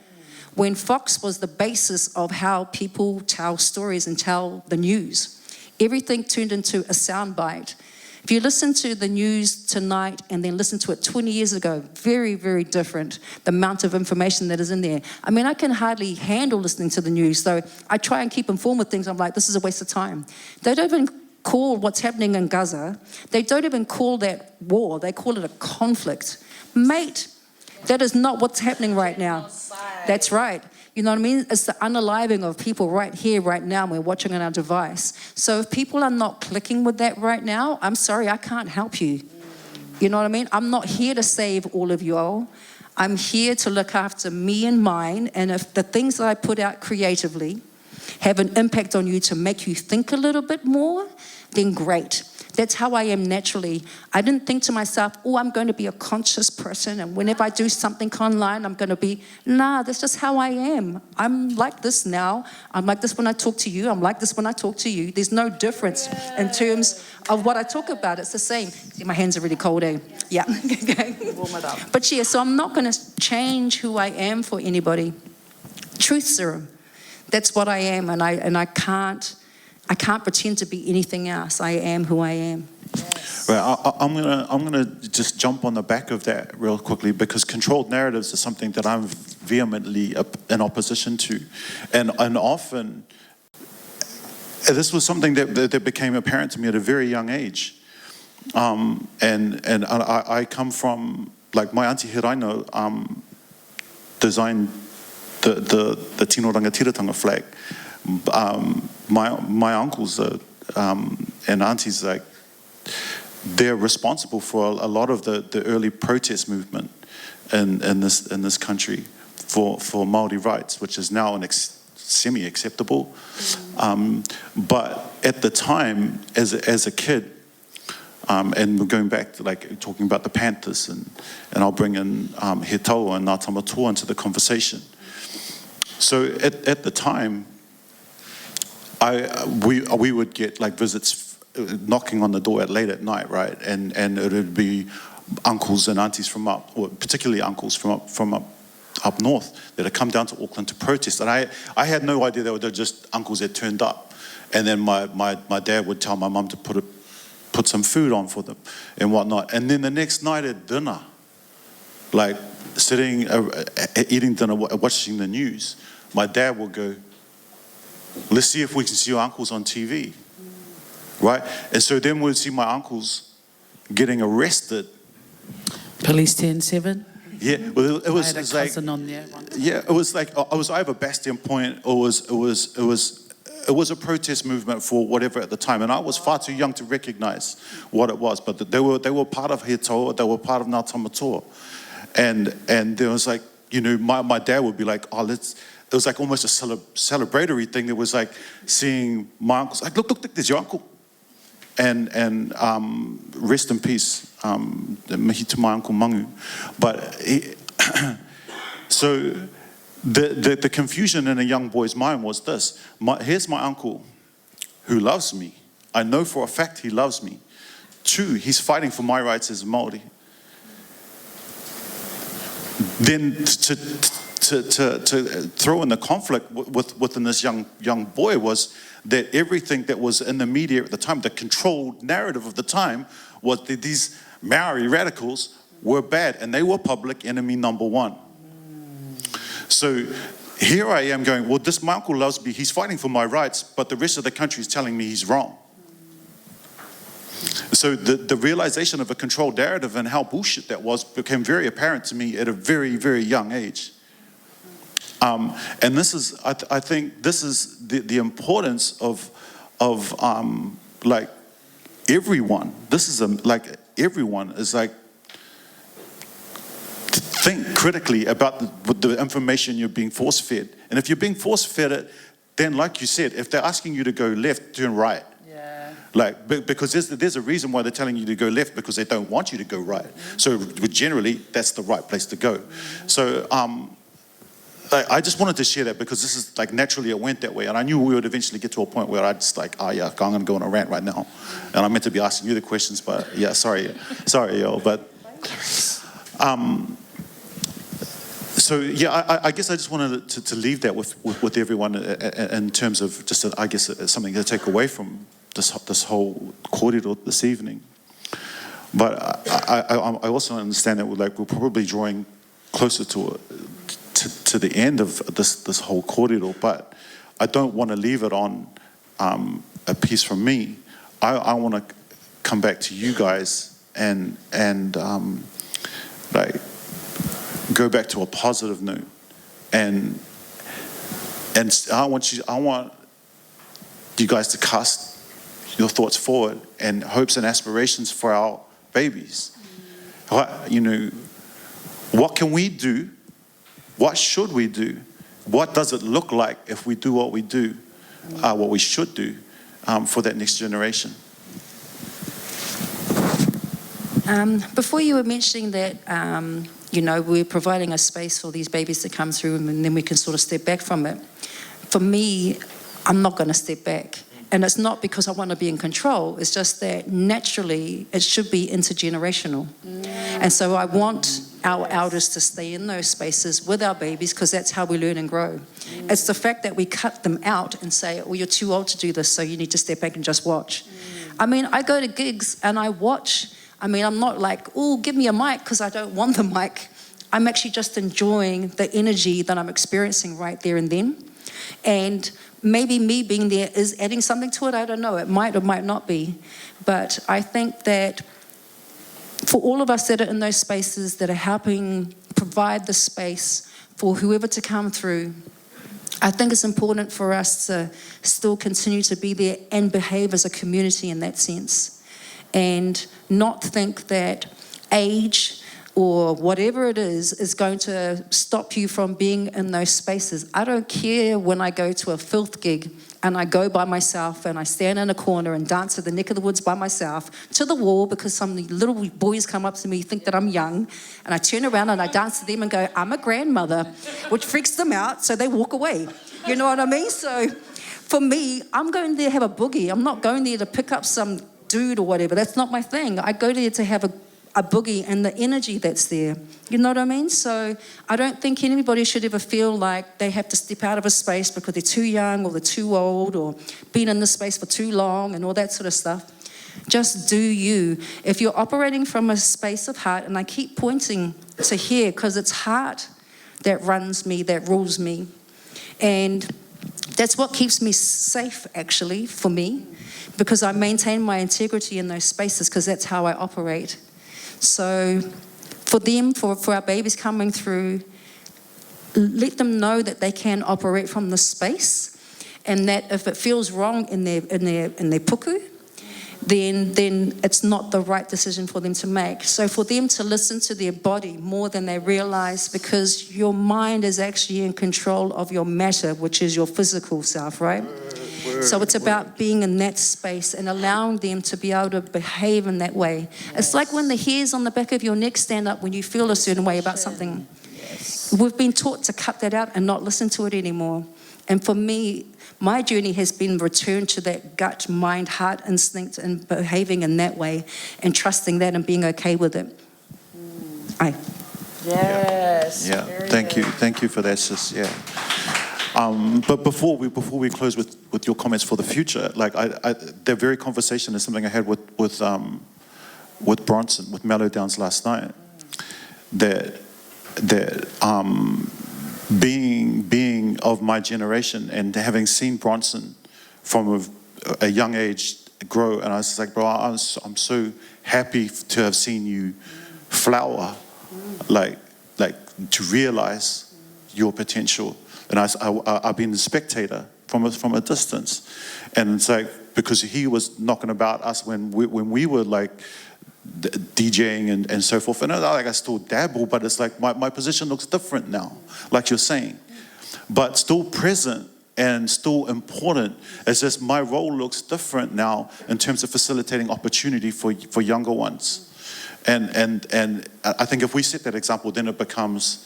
when Fox was the basis of how people tell stories and tell the news. Everything turned into a soundbite. If you listen to the news tonight and then listen to it 20 years ago, very, very different, the amount of information that is in there. I mean, I can hardly handle listening to the news, so I try and keep informed with things. I'm like, this is a waste of time. They don't even call what's happening in Gaza, they don't even call that war, they call it a conflict. Mate, that is not what's happening right now. That's right. You know what I mean? It's the unaliving of people right here, right now. We're watching on our device. So if people are not clicking with that right now, I'm sorry, I can't help you. You know what I mean? I'm not here to save all of you all. I'm here to look after me and mine. And if the things that I put out creatively have an impact on you to make you think a little bit more, then great. That's how I am naturally. I didn't think to myself, I'm going to be a conscious person, and whenever I do something online, I'm going to be, that's just how I am. I'm like this now. I'm like this when I talk to you. I'm like this when I talk to you. There's no difference in terms of what I talk about. It's the same. See, my hands are really cold, eh? Yeah. Okay. Warm it up. But so I'm not going to change who I am for anybody. truth serum. That's what I am, and I can't pretend to be anything else. I am who I am. Right, I'm gonna just jump on the back of that real quickly, because controlled narratives is something that I'm vehemently in opposition to, and often this was something that became apparent to me at a very young age, and I come from, like, my auntie Hiraino designed the Tino Rangatiratanga flag. My uncles and aunties, like, they're responsible for a lot of the early protest movement in this country for Māori rights, which is now semi-acceptable. But at the time, as a kid, and we're going back to, like, talking about the Panthers, and I'll bring in He Taua and Ngā Tamatoa into the conversation. So at the time, we would get, like, visits knocking on the door late at night, right? And it would be uncles and aunties from particularly uncles from up north that had come down to Auckland to protest. And I had no idea they were just uncles that turned up. And then my dad would tell my mum to put some food on for them and whatnot. And then the next night at dinner, like, sitting, eating dinner, watching the news, my dad would go, let's see if we can see your uncles on TV. Right? And so then we'd see my uncles getting arrested. Police 10-7? Yeah, well, it was like, on there yeah, it was like, it was either Bastion Point, or it was a protest movement for whatever at the time, and I was far too young to recognize what it was. But they were part of He Taua, they were part of Ngā Tamatoa, and there was, like, you know, my dad would be like, it was like almost a celebratory thing. There was, like, seeing my uncles, like, look, there's your uncle. And rest in peace, mihi to my uncle Mangu. But so the confusion in a young boy's mind was this: here's my uncle who loves me. I know for a fact he loves me. 2, he's fighting for my rights as a Māori. Then to throw in the conflict within this young boy was that everything that was in the media at the time, the controlled narrative of the time, was that these Maori radicals were bad, and they were public enemy number 1. So here I am going, well, my uncle loves me, he's fighting for my rights, but the rest of the country is telling me he's wrong. So the realization of a controlled narrative and how bullshit that was became very apparent to me at a very, very young age. And this is, I think this is the importance of like, everyone. This is like, everyone is, like, to think critically about the information you're being force-fed. And if you're being force-fed it, then, like you said, if they're asking you to go left, turn right. Yeah. Like, because there's a reason why they're telling you to go left, because they don't want you to go right. So generally, that's the right place to go. So I just wanted to share that, because this is, like, naturally it went that way, and I knew we would eventually get to a point where I'd just, like, yeah, I'm going to go on a rant right now, and I'm meant to be asking you the questions, but yeah, sorry, y'all, but so yeah, I guess I just wanted to leave that with everyone in terms of just, I guess, something to take away from this whole corridor this evening. But I also understand that we're probably drawing closer to the end of this whole corridor, but I don't want to leave it on a piece from me. I want to come back to you guys and like, go back to a positive note, and I want you guys to cast your thoughts forward and hopes and aspirations for our babies. You know, what can we do? What should we do? What does it look like if we do what we do, what we should do for that next generation? Before you were mentioning that, you know, we're providing a space for these babies to come through, and then we can sort of step back from it. For me, I'm not going to step back. And it's not because I want to be in control. It's just that naturally it should be intergenerational. And so I want our elders to stay in those spaces with our babies, because that's how we learn and grow. It's the fact that we cut them out and say, well, you're too old to do this, so you need to step back and just watch. I mean, I go to gigs and I watch. I mean, I'm not like, oh, give me a mic, because I don't want the mic. I'm actually just enjoying the energy that I'm experiencing right there and then. And maybe me being there is adding something to it. I don't know. It might or might not be. But I think that for all of us that are in those spaces that are helping provide the space for whoever to come through, I think it's important for us to still continue to be there and behave as a community in that sense. And not think that age or whatever it is going to stop you from being in those spaces. I don't care when I go to a filth gig and I go by myself and I stand in a corner and dance at the neck of the woods by myself to the wall, because some little boys come up to me, think that I'm young, and I turn around and I dance to them and go, I'm a grandmother, which freaks them out, so they walk away. You know what I mean? So for me, I'm going there to have a boogie. I'm not going there to pick up some dude or whatever. That's not my thing. I go there to have a boogie and the energy that's there. You know what I mean? So I don't think anybody should ever feel like they have to step out of a space because they're too young or they're too old or been in the space for too long and all that sort of stuff. Just do you. If you're operating from a space of heart, and I keep pointing to here because it's heart that runs me, that rules me. And that's what keeps me safe, actually, for me, because I maintain my integrity in those spaces, because that's how I operate. So for them, for our babies coming through, let them know that they can operate from the space, and that if it feels wrong in their puku, then it's not the right decision for them to make. So for them to listen to their body more than they realize, because your mind is actually in control of your matter, which is your physical self, right? So it's about being in that space and allowing them to be able to behave in that way. Yes. It's like when the hairs on the back of your neck stand up when you feel a certain way about something. Yes. We've been taught to cut that out and not listen to it anymore. And for me, my journey has been returned to that gut, mind, heart instinct and behaving in that way and trusting that and being okay with it. Aye. Yes. Yeah. Thank you. Thank you for that, sis. Yeah. But before we close with your comments for the future, like that very conversation is something I had with Bronson, with Mellow Downs last night. That being of my generation and having seen Bronson from a young age grow, and I was like, bro, I'm so happy to have seen you flower, like to realize your potential. And I've been a spectator from a distance, and it's like, because he was knocking about us when we were like DJing and so forth, and I still dabble, but it's like my position looks different now, like you're saying, but still present and still important. It's just my role looks different now in terms of facilitating opportunity for younger ones, and I think if we set that example, then that becomes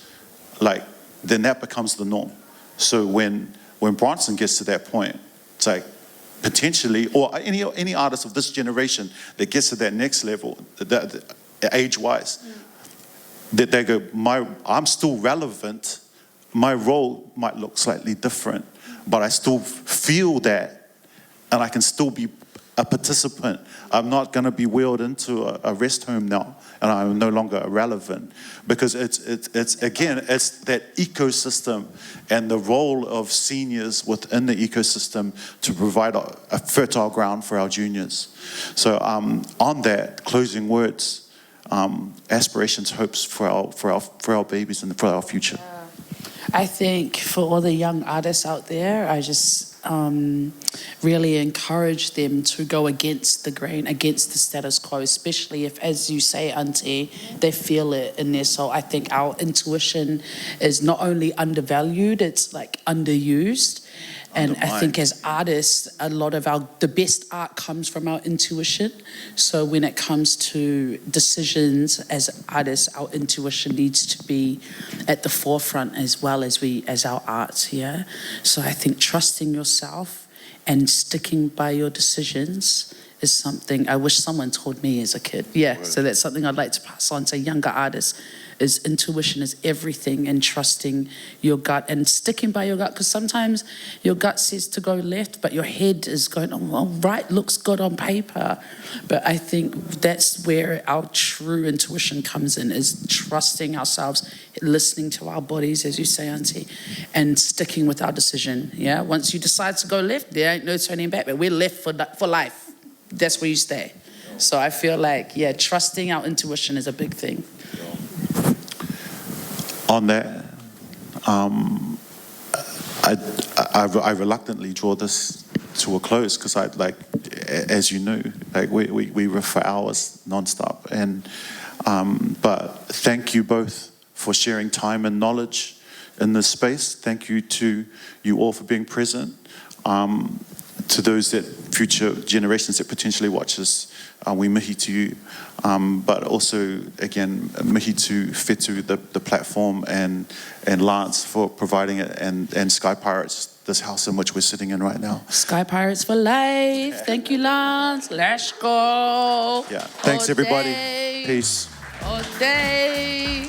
the norm. So when Bronson gets to that point, it's like potentially, or any artist of this generation that gets to that next level, that age-wise, that they go, I'm still relevant. My role might look slightly different, but I still feel that, and I can still be a participant. I'm not going to be wheeled into a rest home now, and I'm no longer irrelevant, because it's that ecosystem and the role of seniors within the ecosystem to provide a fertile ground for our juniors. So on that, closing words, aspirations, hopes for our babies and for our future. I think for all the young artists out there, I just really encourage them to go against the grain, against the status quo, especially if, as you say, Auntie, they feel it in their soul. I think our intuition is not only undervalued, it's like underused. And I think as artists, a lot of the best art comes from our intuition. So when it comes to decisions as artists, our intuition needs to be at the forefront as well as our art, yeah? So I think trusting yourself and sticking by your decisions is something I wish someone told me as a kid. Yeah, so that's something I'd like to pass on to younger artists, is intuition is everything, and trusting your gut and sticking by your gut, because sometimes your gut says to go left, but your head is going, oh, well, right looks good on paper. But I think that's where our true intuition comes in, is trusting ourselves, listening to our bodies, as you say, Auntie, and sticking with our decision. Yeah, once you decide to go left, there ain't no turning back, but we're left for life. That's where you stay. So I feel like, yeah, trusting our intuition is a big thing. On that, I reluctantly draw this to a close, because as you know, we riff for hours nonstop. And but thank you both for sharing time and knowledge in this space. Thank you to you all for being present. To those that future generations that potentially watch us, we mihi to you. But also, again, mihi to FETU, the platform, and Lance for providing it, and Sky Pirates, this house in which we're sitting in right now. Sky Pirates for life. Thank you, Lance. Let's go. Yeah. Thanks, everybody. Day. Peace. All day.